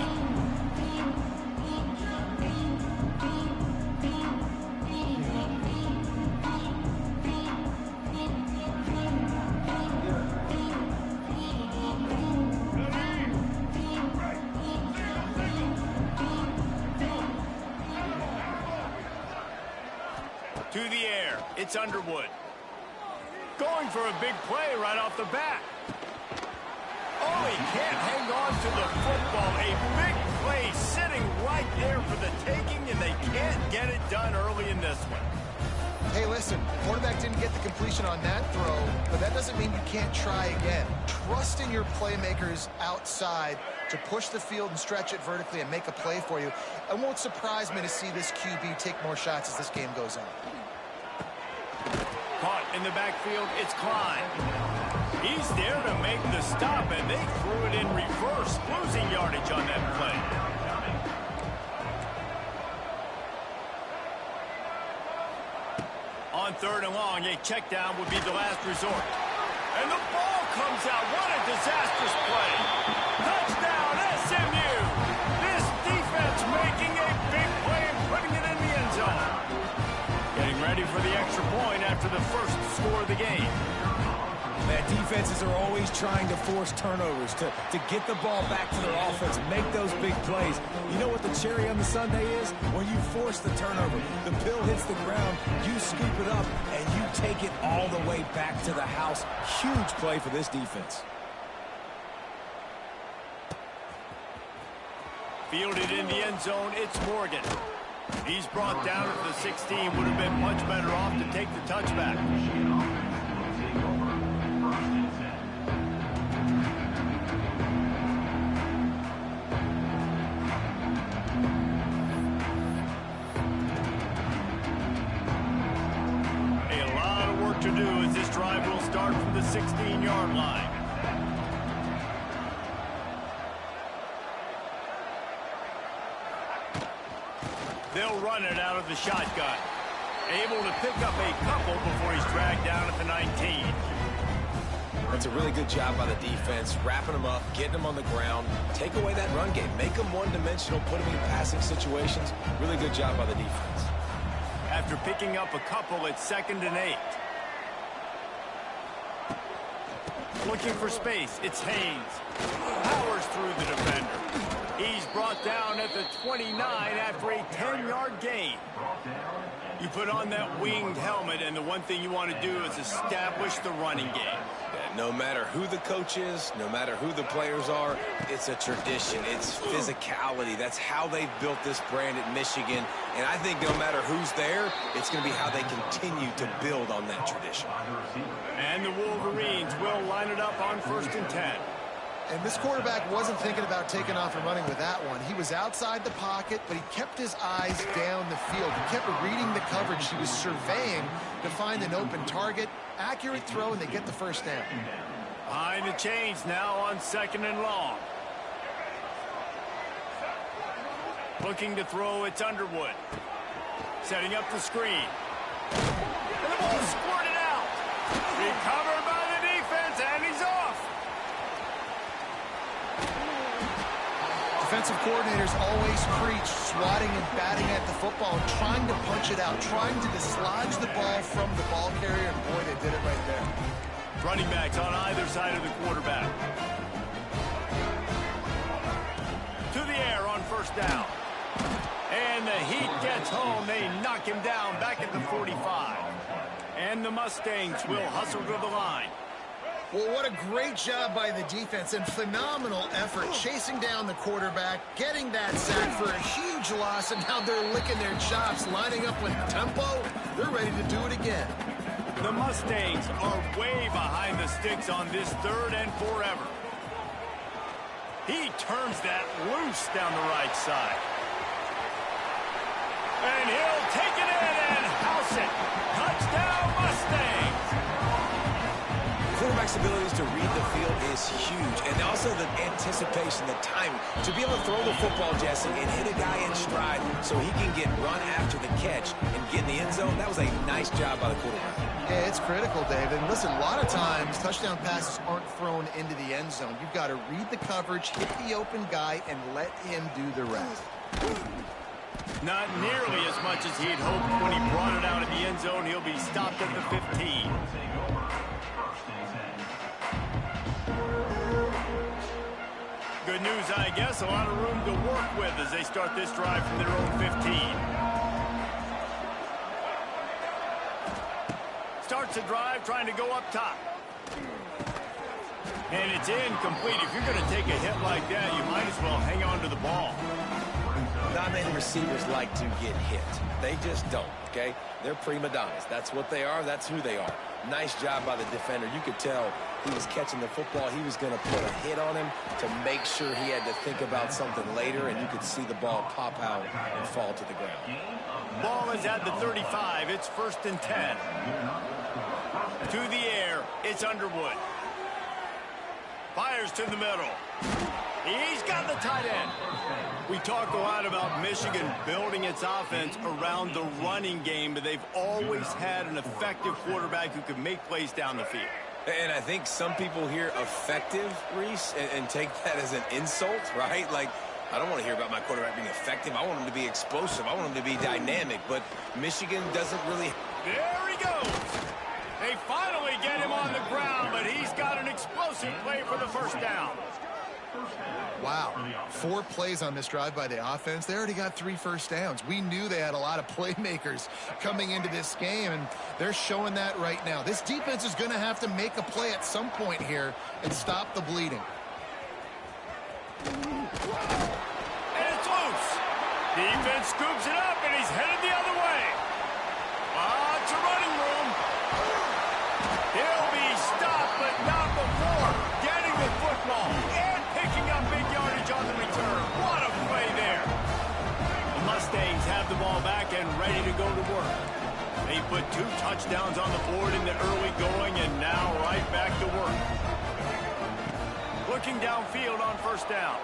To the air, it's Underwood. Going for a big play right off the bat. Oh, he can't hang on to the football. A big play sitting right there for the taking, and they can't get it done early in this one. Hey, listen, quarterback didn't get the completion on that throw, but that doesn't mean you can't try again. Trust in your playmakers outside to push the field and stretch it vertically and make a play for you. It won't surprise me to see this QB take more shots as this game goes on. Caught in the backfield, it's Klein. He's there to make the stop, and they threw it in reverse, losing yardage on that play. On 3rd and long, a check down would be the last resort. And the ball comes out. What a disastrous play. Touchdown, SMU. This defense making a big play and putting it in the end zone. Getting ready for the extra point after the first score of the game. Man, defenses are always trying to force turnovers to get the ball back to their offense, make those big plays. You know what the cherry on the sundae is? When you force the turnover, the pill hits the ground, you scoop it up, and you take it all the way back to the house. Huge play for this defense. Fielded in the end zone, it's Morgan. He's brought down at the 16, would have been much better off to take the touchback. To do as this drive will start from the 16-yard line. They'll run it out of the shotgun. Able to pick up a couple before he's dragged down at the 19. That's a really good job by the defense, wrapping them up, getting them on the ground, take away that run game, make them one-dimensional, put them in passing situations. Really good job by the defense. After picking up a couple, it's 2nd and 8. Looking for space, it's Haynes. Powers through the defender. He's brought down at the 29 after a 10-yard gain. You put on that winged helmet, and the one thing you want to do is establish the running game. No matter who the coach is, no matter who the players are, it's a tradition. It's physicality. That's how they've built this brand at Michigan. And I think no matter who's there, it's going to be how they continue to build on that tradition. And the Wolverines will line it up on 1st and 10. And this quarterback wasn't thinking about taking off and running with that one. He was outside the pocket, but he kept his eyes down the field. He kept reading the coverage. He was surveying to find an open target. Accurate throw, and they get the first down. Behind the chains now on 2nd and long. Looking to throw, it's Underwood. Setting up the screen. And the ball squirted out. Recovered by the defense, and he's off. Defensive coordinators always preach swatting and batting at the football and trying to punch it out, trying to dislodge the ball from the ball carrier, and boy, they did it right there. Running backs on either side of the quarterback. To the air on 1st down. And the Heat gets home. They knock him down back at the 45. And the Mustangs will hustle to the line. Well, what a great job by the defense and phenomenal effort chasing down the quarterback, getting that sack for a huge loss, and now they're licking their chops, lining up with tempo. They're ready to do it again. The Mustangs are way behind the sticks on this 3rd and forever. He turns that loose down the right side. And he'll take it in and house it. Touchdown, Mustangs! Quarterback's abilities to read the field is huge, and also the anticipation, the timing. To be able to throw the football, Jesse, and hit a guy in stride so he can get run after the catch and get in the end zone, that was a nice job by the quarterback. Yeah, it's critical, David. And listen, a lot of times touchdown passes aren't thrown into the end zone. You've got to read the coverage, hit the open guy, and let him do the rest. Not nearly as much as he'd hoped when he brought it out of the end zone. He'll be stopped at the 15. Good news, I guess. A lot of room to work with as they start this drive from their own 15. Starts the drive trying to go up top. And it's incomplete. If you're going to take a hit like that, you might as well hang on to the ball. Not many receivers like to get hit. They just don't, okay? They're prima donnas. That's what they are. That's who they are. Nice job by the defender. You could tell he was catching the football. He was going to put a hit on him to make sure he had to think about something later, and you could see the ball pop out and fall to the ground. Ball is at the 35. It's 1st and 10. To the air, it's Underwood. Fires to the middle. He's got the tight end. We talk a lot about Michigan building its offense around the running game, but they've always had an effective quarterback who can make plays down the field. And I think some people hear effective, Reese, and take that as an insult, right? Like, I don't want to hear about my quarterback being effective. I want him to be explosive. I want him to be dynamic. But Michigan doesn't really... There he goes. They finally get him on the ground, but he's got an explosive play for the 1st down. Wow, 4 plays on this drive by the offense. They already got 3 first downs. We knew they had a lot of playmakers coming into this game, and they're showing that right now. This defense is going to have to make a play at some point here and stop the bleeding. And it's loose. Defense scoops it up, and he's headed the other way. Lots of running room. He'll be stopped, but not before getting the football and picking up big yardage on the return. What a play there. The Mustangs have the ball back and ready to go to work. They put 2 touchdowns on the board in the early going, and now right back to work. Looking downfield on 1st down.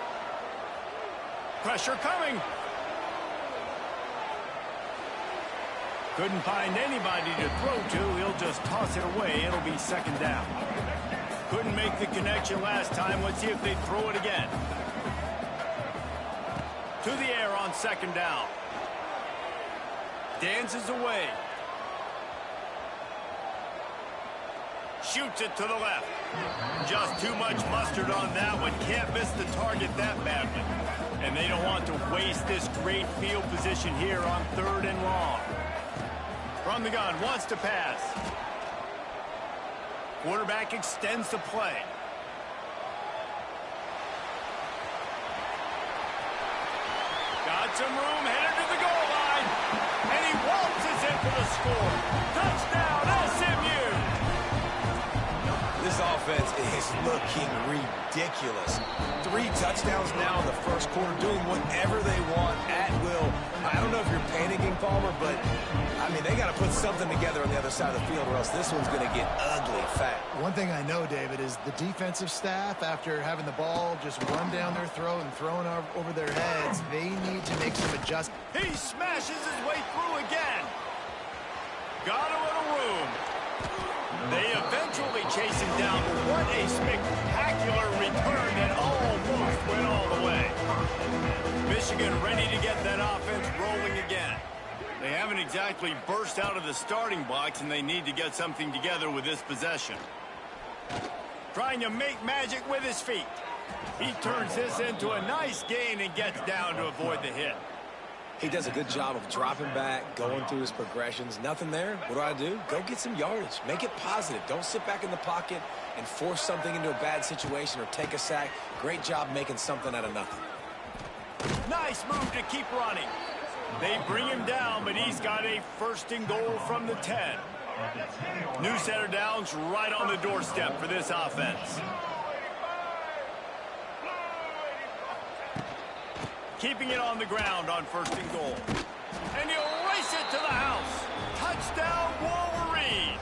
Pressure coming. Couldn't find anybody to throw to. He'll just toss it away. It'll be 2nd down. Couldn't make the connection last time. Let's see if they throw it again. To the air on 2nd down. Dances away. Shoots it to the left. Just too much mustard on that one. Can't miss the target that badly. And they don't want to waste this great field position here on 3rd and long. From the gun, wants to pass. Quarterback extends the play. Got some room, headed to the goal line. And he waltzes in for the score. Touchdown, SMU! This offense is looking ridiculous. 3 touchdowns now in the first quarter, doing whatever they want at will. I don't know if you're panicking, Palmer, but, I mean, they got to put something together on the other side of the field or else this one's going to get ugly fast. One thing I know, David, is the defensive staff, after having the ball just run down their throat and thrown over their heads, they need to make some adjustments. He smashes his way through again. Got a little room. They eventually chase him down, but what a spectacular return that almost went all the way. Michigan ready to get that offense rolling again. They haven't exactly burst out of the starting blocks, and they need to get something together with this possession. Trying to make magic with his feet. He turns this into a nice gain and gets down to avoid the hit. He does a good job of dropping back, going through his progressions. Nothing there. What do? Go get some yardage. Make it positive. Don't sit back in the pocket and force something into a bad situation or take a sack. Great job making something out of nothing. Nice move to keep running. They bring him down, but he's got a 1st and goal from the 10. New set of downs right on the doorstep for this offense. Keeping it on the ground on 1st and goal. And he'll race it to the house. Touchdown, Wolverine.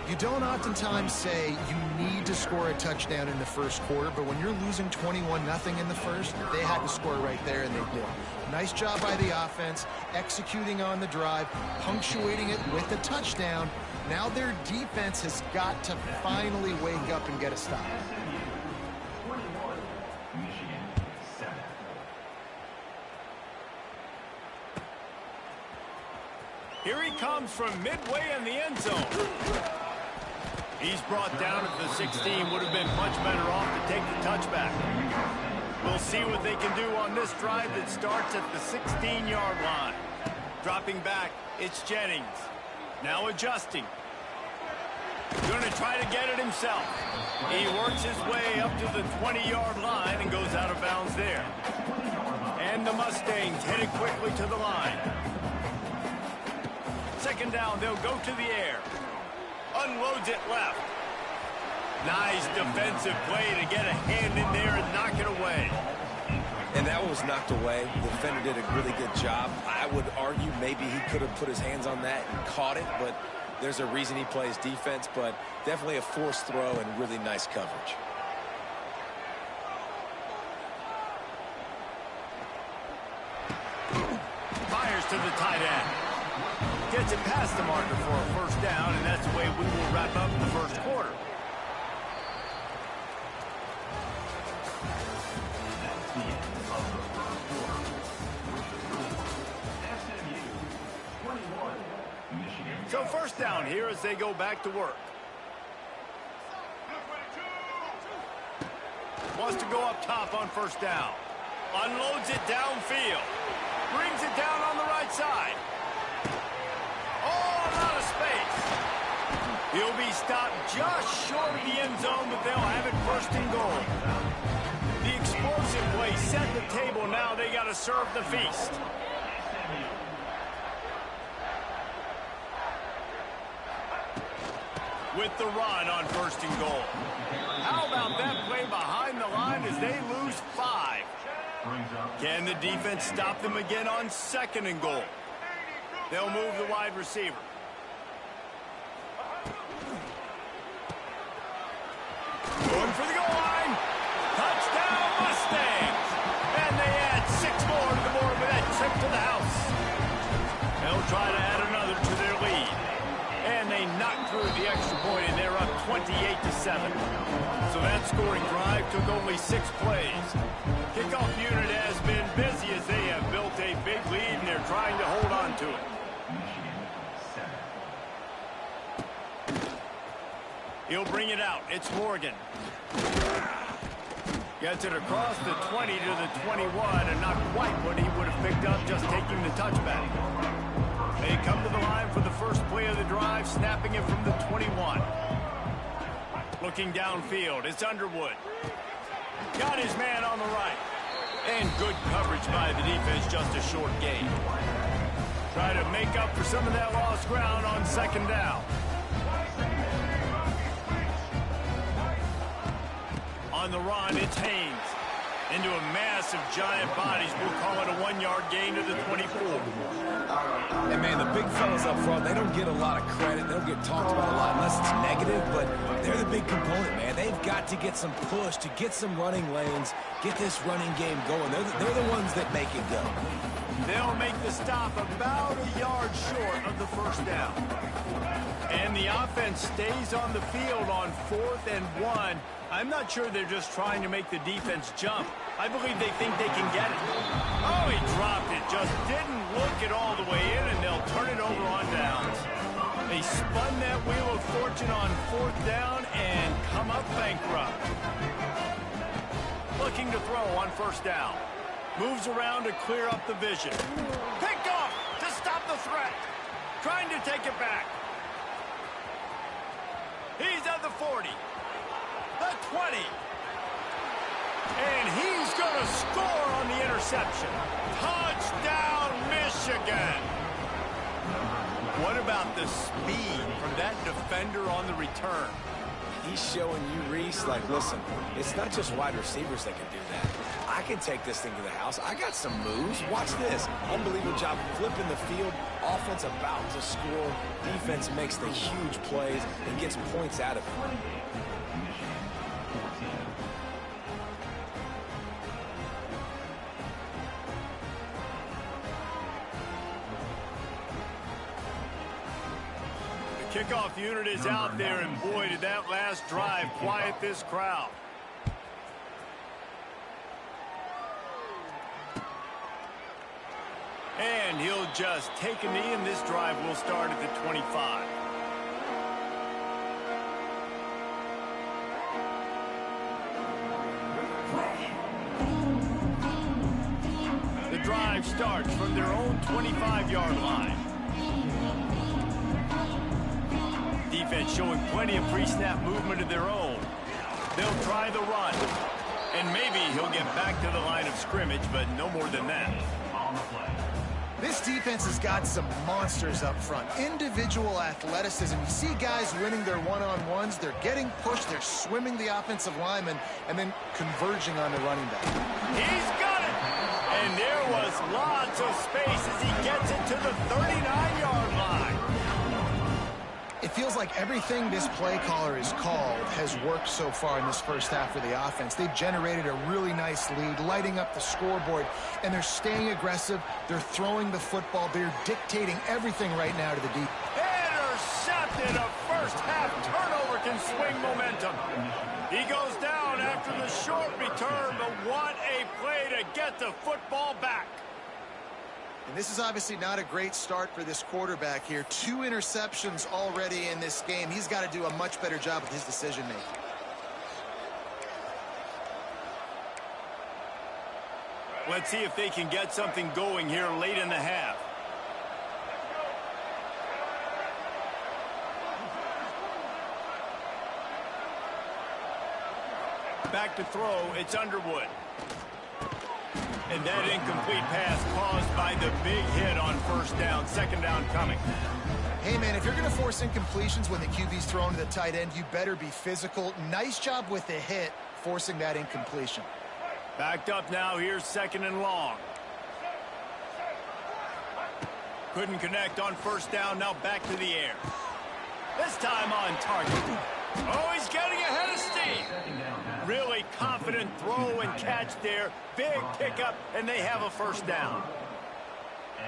You don't oftentimes say you need to score a touchdown in the first quarter, but when you're losing 21-0 in the first, they had to score right there, and they did. Nice job by the offense, executing on the drive, punctuating it with a touchdown. Now their defense has got to finally wake up and get a stop. Here he comes from midway in the end zone. He's brought down at the 16. Would have been much better off to take the touchback. We'll see what they can do on this drive that starts at the 16-yard line. Dropping back, it's Jennings. Now adjusting. Going to try to get it himself. He works his way up to the 20-yard line and goes out of bounds there. And the Mustangs headed quickly to the line. 2nd down, they'll go to the air. Unloads it left. Nice defensive play to get a hand in there and knock it away. And that one was knocked away. The defender did a really good job. I would argue maybe he could have put his hands on that and caught it, but there's a reason he plays defense, but definitely a forced throw and really nice coverage. Fires to the tight end. Gets it past the marker for a 1st down, and that's the way we will wrap up the first quarter. So 1st down here as they go back to work. Wants to go up top on 1st down. Unloads it downfield. Brings it down on the right side. Oh, out of space. He'll be stopped just short of the end zone, but they'll have it 1st and goal. The explosive play set the table. Now they got to serve the feast. With the run on 1st and goal. How about that play behind the line as they lose 5? Can the defense stop them again on 2nd and goal? They'll move the wide receiver. Going for the goal line. Touchdown, Mustangs. And they add 6 more to the board with that trip to the house. They'll try to add another to their lead. And they knock through the extra point, and they're up 28-7. So that scoring drive took only 6 plays. Kickoff unit has been busy as they have built a big lead, and they're trying to hold on to it. He'll bring it out. It's Morgan. Gets it across the 20 to the 21, and not quite what he would have picked up just taking the touchback. They come to the line for the first play of the drive, snapping it from the 21. Looking downfield, it's Underwood. Got his man on the right. And good coverage by the defense, just a short gain. Try to make up for some of that lost ground on second down. On the run, it's Haynes. Into a mass of giant bodies. We'll call it a 1-yard gain to the 24. And, man, the big fellas up front, they don't get a lot of credit. They don't get talked about a lot unless it's negative, but they're the big component, man. They've got to get some push, to get some running lanes, get this running game going. They're the ones that make it go. They'll make the stop about a yard short of the first down. And the offense stays on the field on 4th and 1. I'm not sure they're just trying to make the defense jump. I believe they think they can get it. Oh, he dropped it. Just didn't look it all the way in, and they'll turn it over on downs. They spun that wheel of fortune on 4th down and come up bankrupt. Looking to throw on 1st down. Moves around to clear up the vision. Picked off to stop the threat. Trying to take it back. He's at the 40. The 20. And he's going to score on the interception. Touchdown, Michigan. What about the speed from that defender on the return? He's showing you, Reese, like, listen, it's not just wide receivers that can do that. I can take this thing to the house. I got some moves. Watch this. Unbelievable job flipping the field. Offense about to score. Defense makes the huge plays and gets points out of it. Kickoff unit is out there, and boy, did that last drive quiet this crowd. And he'll just take a knee, and this drive will start at the 25. The drive starts from their own 25-yard line. Defense showing plenty of pre-snap movement of their own. They'll try the run. And maybe he'll get back to the line of scrimmage, but no more than that. This defense has got some monsters up front. Individual athleticism. You see guys winning their one-on-ones. They're getting pushed. They're swimming the offensive lineman and then converging on the running back. He's got it! And there was lots of space as he gets it to the 39-yard line. It feels like everything this play caller has called has worked so far in this first half for the offense. They've generated a really nice lead, lighting up the scoreboard, and they're staying aggressive. They're throwing the football. They're dictating everything right now to the deep. Intercepted. A first-half turnover can swing momentum. He goes down after the short return, but what a play to get the football back. And this is obviously not a great start for this quarterback here. 2 interceptions already in this game. He's got to do a much better job with his decision-making. Let's see if they can get something going here late in the half. Back to throw, it's Underwood. And that incomplete pass caused by the big hit on 1st down. 2nd down coming. Hey, man, if you're going to force incompletions when the QB's thrown to the tight end, you better be physical. Nice job with the hit, forcing that incompletion. Backed up now. Here's 2nd and long. Couldn't connect on 1st down. Now back to the air. This time on target. Oh, he's getting ahead of steam. Really confident throw and catch there. Big pickup, and they have a 1st down.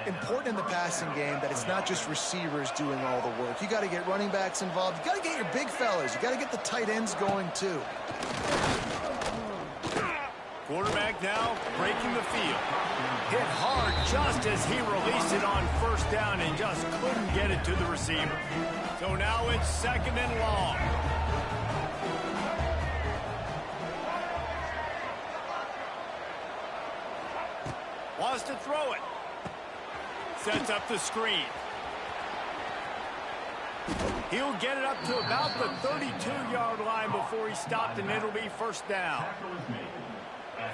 Important in the passing game that it's not just receivers doing all the work. You got to get running backs involved. You got to get your big fellas. You got to get the tight ends going too. Quarterback now breaking the field. Hit hard just as he released it on first down and just couldn't get it to the receiver. So now it's 2nd and long. Wants to throw it. Sets up the screen. He'll get it up to about the 32-yard line before he stopped, and it'll be 1st down.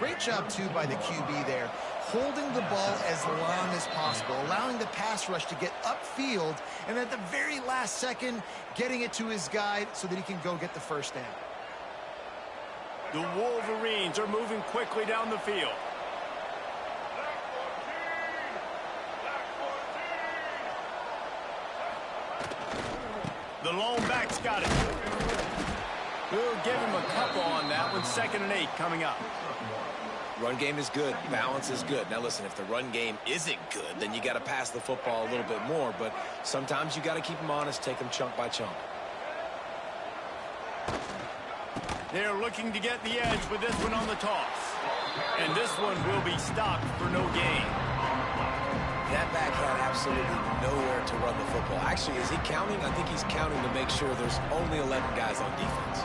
Great job, too, by the QB there, holding the ball as long as possible, allowing the pass rush to get upfield, and at the very last second, getting it to his guy so that he can go get the 1st down. The Wolverines are moving quickly down the field. The lone back's got it. We'll give him a couple on that one. 2nd and 8 coming up. Run game is good. Balance is good. Now, listen, if the run game isn't good, then you got to pass the football a little bit more. But sometimes you got to keep them honest, take them chunk by chunk. They're looking to get the edge with this one on the toss. And this one will be stopped for no gain. That back had absolutely nowhere to run the football. Actually, is he counting? I think he's counting to make sure there's only 11 guys on defense.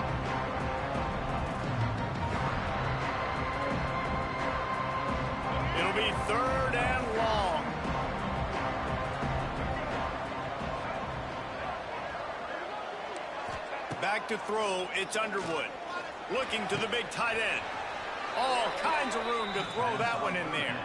It'll be 3rd and long. Back to throw, it's Underwood. Looking to the big tight end. All kinds of room to throw that one in there.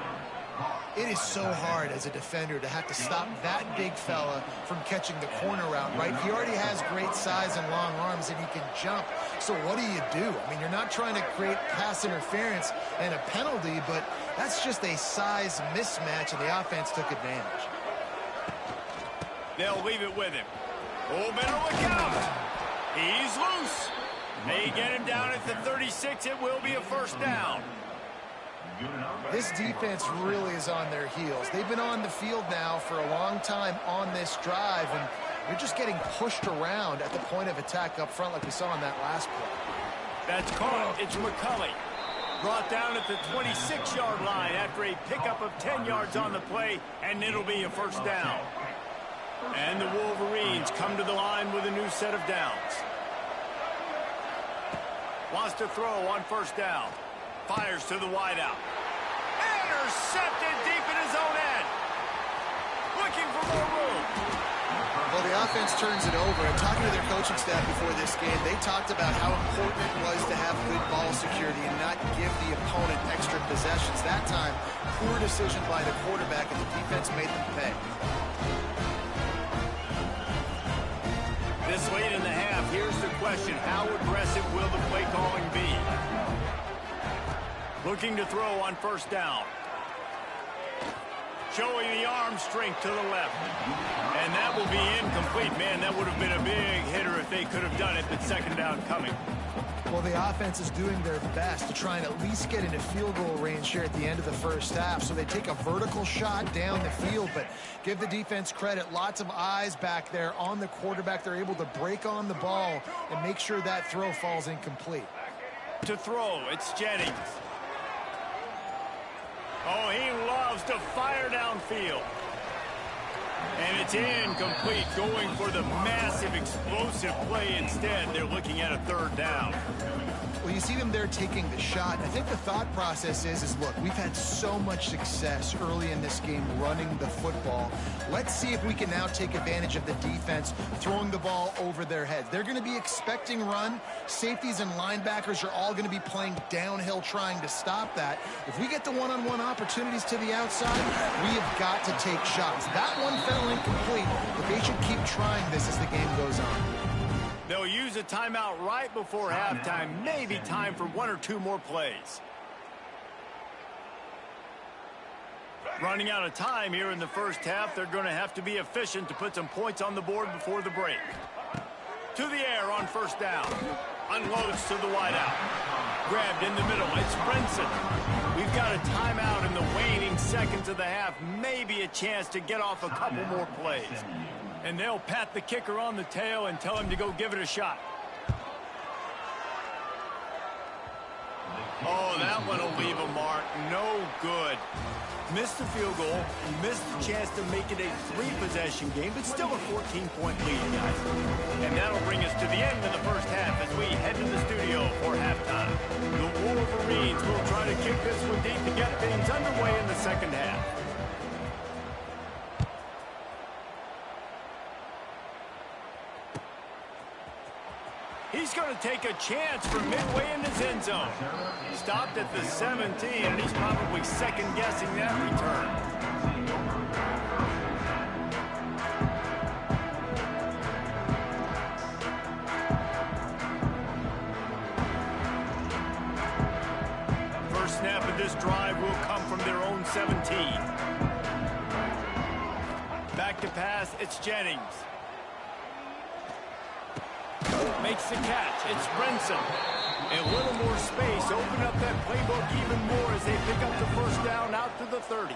It is so hard as a defender to have to stop that big fella from catching the corner route, right? He already has great size and long arms, and he can jump. So what do? I mean, you're not trying to create pass interference and a penalty, but that's just a size mismatch, and the offense took advantage. They'll leave it with him. Oh, better look out. He's loose. They get him down at the 36. It will be a 1st down. This defense really is on their heels. They've been on the field now for a long time on this drive, and they're just getting pushed around at the point of attack up front like we saw in that last play. That's caught. It's McCulley. Brought down at the 26-yard line after a pickup of 10 yards on the play, and it'll be a 1st down. And the Wolverines come to the line with a new set of downs. Wants to throw on 1st down. Fires to the wideout. Intercepted deep in his own end. Looking for more room. Well, the offense turns it over. And talking to their coaching staff before this game, they talked about how important it was to have good ball security and not give the opponent extra possessions. That time, poor decision by the quarterback, and the defense made them pay. This late in the half, here's the question. How aggressive will the play calling be? Looking to throw on 1st down. Showing the arm strength to the left. And that will be incomplete. Man, that would have been a big hitter if they could have done it, but 2nd down coming. Well, the offense is doing their best to try and at least get into field goal range here at the end of the 1st half. So they take a vertical shot down the field, but give the defense credit. Lots of eyes back there on the quarterback. They're able to break on the ball and make sure that throw falls incomplete. To throw, it's Jennings. Oh, he loves to fire downfield. And it's incomplete, going for the massive, explosive play instead. They're looking at a 3rd down. Well, you see them there taking the shot. I think the thought process is look, we've had so much success early in this game running the football. Let's see if we can now take advantage of the defense throwing the ball over their heads. They're going to be expecting run. Safeties and linebackers are all going to be playing downhill trying to stop that. If we get the one-on-one opportunities to the outside, we have got to take shots. That one fell incomplete, but they should keep trying this as the game goes on. They'll use a timeout right before halftime. Maybe time for 1 or 2 more plays. Running out of time here in the 1st half. They're going to have to be efficient to put some points on the board before the break. To the air on 1st down. Unloads to the wideout. Grabbed in the middle. It's Brinson. We've got a timeout in the waning seconds of the half. Maybe a chance to get off a couple more plays. And they'll pat the kicker on the tail and tell him to go give it a shot. Oh, that one will leave a mark. No good. Missed the field goal, missed the chance to make it a 3-possession game, but still a 14-point lead, guys. And that'll bring us to the end of the first half as we head to the studio for halftime. The Wolverines will try to kick this one deep to get things underway in the second half. He's going to take a chance from midway in his end zone. Stopped at the 17, and he's probably second-guessing that return. First snap of this drive will come from their own 17. Back to pass, it's Jennings. Makes the catch. It's Brinson. A little more space. Open up that playbook even more as they pick up the first down out to the 30.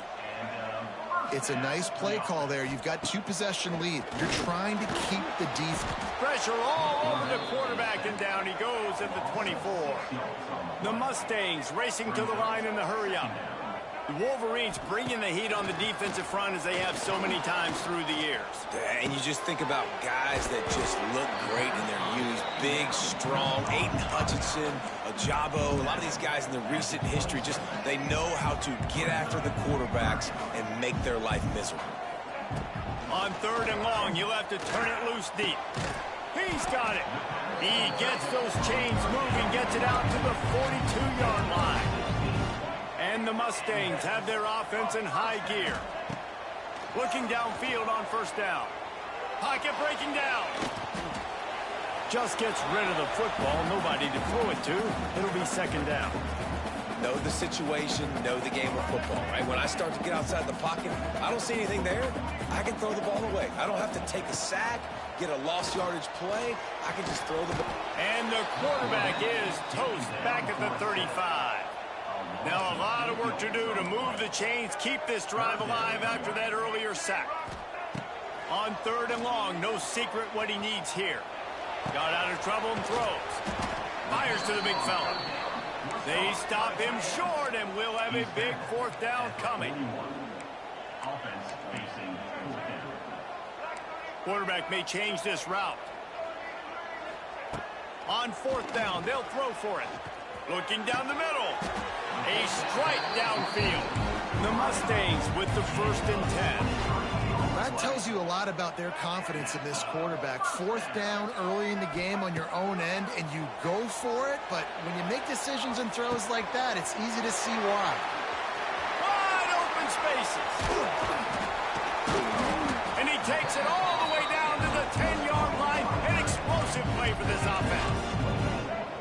It's a nice play call there. You've got 2-possession lead. You're trying to keep the defense. Pressure all over the quarterback, and down he goes at the 24. The Mustangs racing to the line in the hurry-up. The Wolverines bringing the heat on the defensive front as they have so many times through the years. And you just think about guys that just look great in their unis. Big, strong, Aiden Hutchinson, Ajabo. A lot of these guys in the recent history, just they know how to get after the quarterbacks and make their life miserable. On 3rd and long, you'll have to turn it loose deep. He's got it. He gets those chains moving, gets it out to the 42-yard line. And the Mustangs have their offense in high gear. Looking downfield on first down. Pocket breaking down. Just gets rid of the football. Nobody to throw it to. It'll be second down. Know the situation, know the game of football, right? When I start to get outside the pocket, I don't see anything there. I can throw the ball away. I don't have to take a sack, get a lost yardage play. I can just throw the ball. And the quarterback is toast back at the 35. Now a lot of work to do to move the chains, keep this drive alive after that earlier sack. On 3rd and long, no secret what he needs here. Got out of trouble and throws. Fires to the big fella. They stop him short, and we'll have a big 4th down coming. Quarterback may change this route. On 4th down, they'll throw for it. Looking down the middle. A strike downfield. The Mustangs with the 1st and 10. That tells you a lot about their confidence in this quarterback. 4th down early in the game on your own end, and you go for it. But when you make decisions and throws like that, it's easy to see why. Wide open spaces. And he takes it all the way down to the 10-yard line. An explosive play for this offense.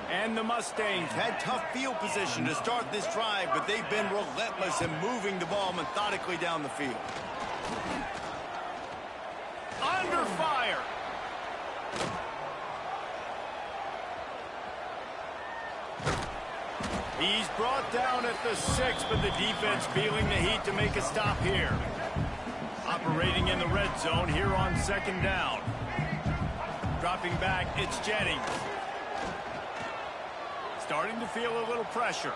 And the Mustangs had tough field position to start this drive, but they've been relentless in moving the ball methodically down the field. Under fire. He's brought down at the 6, but the defense feeling the heat to make a stop here. Operating in the red zone here on 2nd down. Dropping back, it's Jennings. Starting to feel a little pressure.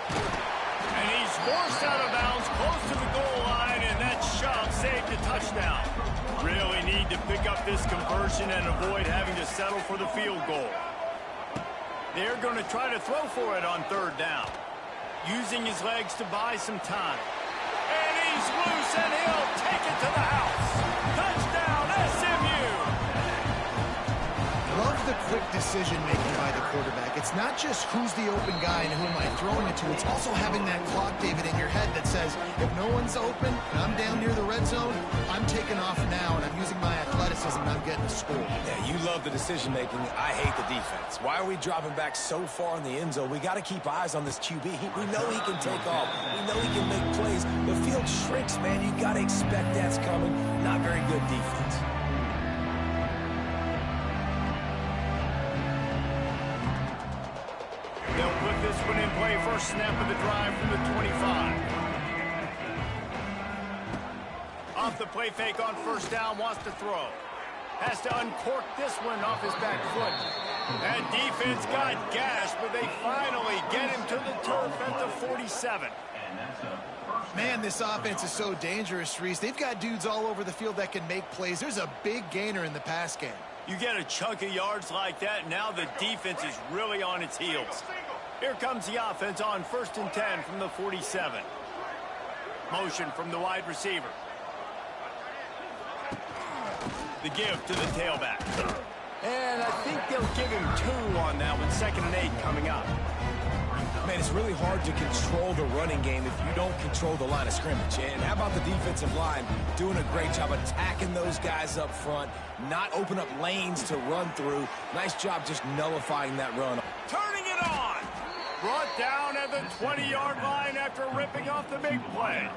And he's forced out of bounds close to the goal line, and that shove saved a touchdown. Really need to pick up this conversion and avoid having to settle for the field goal. They're going to try to throw for it on 3rd down. Using his legs to buy some time. And he's loose, and he'll take it to the house. Touchdown, SMU! Love the quick decision-making by the quarterback. It's not just who's the open guy and who am I throwing it to. It's also having that clock, David, in your head that says, if no one's open and I'm down near the red zone, I'm taking off now, and I'm using my athleticism, and I'm getting a score. Yeah, you love the decision-making. I hate the defense. Why are we dropping back so far in the end zone? We got to keep eyes on this QB. We know he can take off. We know he can make plays. The field shrinks, man. You got to expect that's coming. Not very good defense. They'll put this one in play. First snap of the drive from the 25. Off the play fake on 1st down, wants to throw. Has to uncork this one off his back foot. That defense got gashed, but they finally get him to the turf at the 47. Man, this offense is so dangerous, Reese. They've got dudes all over the field that can make plays. There's a big gainer in the pass game. You get a chunk of yards like that, now the defense is really on its heels. Here comes the offense on 1st and 10 from the 47. Motion from the wide receiver. The give to the tailback. And I think they'll give him 2 on that one. 2nd and 8 coming up. Man, it's really hard to control the running game if you don't control the line of scrimmage. And how about the defensive line doing a great job attacking those guys up front, not open up lanes to run through. Nice job just nullifying that run. Turning it on. Brought down at the 20-yard line after ripping off the big play.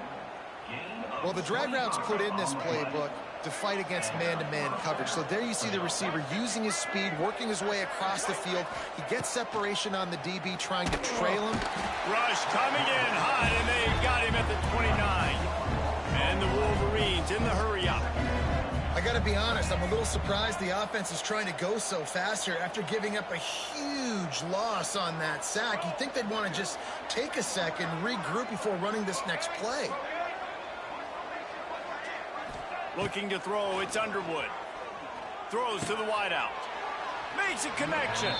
Well, the drag routes put in this playbook to fight against man-to-man coverage. So there you see the receiver using his speed, working his way across the field. He gets separation on the DB, trying to trail him. Rush coming in hot, and they got him at the 29. And the Wolverines in the hurry-up. I got to be honest, I'm a little surprised the offense is trying to go so fast here after giving up a huge loss on that sack. You'd think they'd want to just take a second, regroup before running this next play. Looking to throw, it's Underwood. Throws to the wideout. Makes a connection.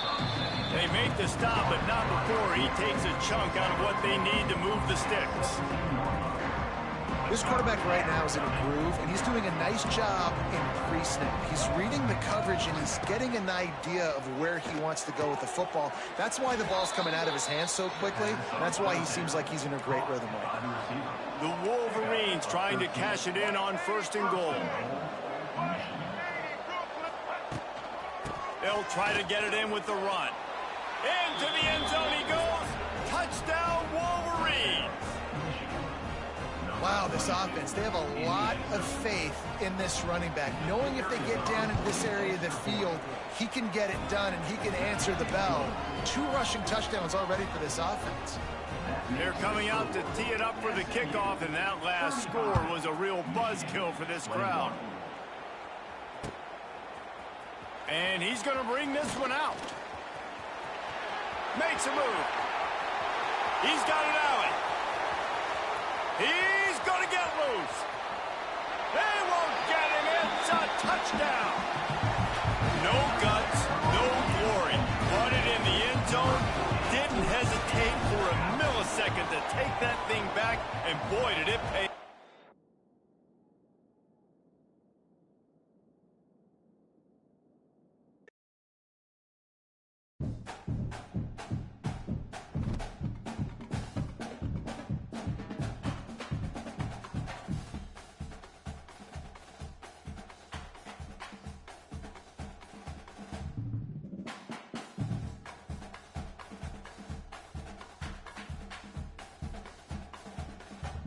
They make the stop, but not before he takes a chunk out of what they need to move the sticks. This quarterback right now is in a groove, and he's doing a nice job in pre-snap. He's reading the coverage, and he's getting an idea of where he wants to go with the football. That's why the ball's coming out of his hands so quickly. That's why he seems like he's in a great rhythm right now. The Wolverines trying to cash it in on 1st and goal. They'll try to get it in with the run. Into the end zone he goes. Touchdown, Wolverines. Wow, this offense, they have a lot of faith in this running back. Knowing if they get down into this area of the field, he can get it done and he can answer the bell. 2 rushing touchdowns already for this offense. They're coming out to tee it up for the kickoff, and that last score was a real buzzkill for this crowd. And he's going to bring this one out. Makes a move. He's got an alley. He's going to get loose. They won't get him. It's a touchdown. No guts, no glory. Brought it in the end zone. Didn't hesitate for a millisecond to take that thing back, and boy, did it pay.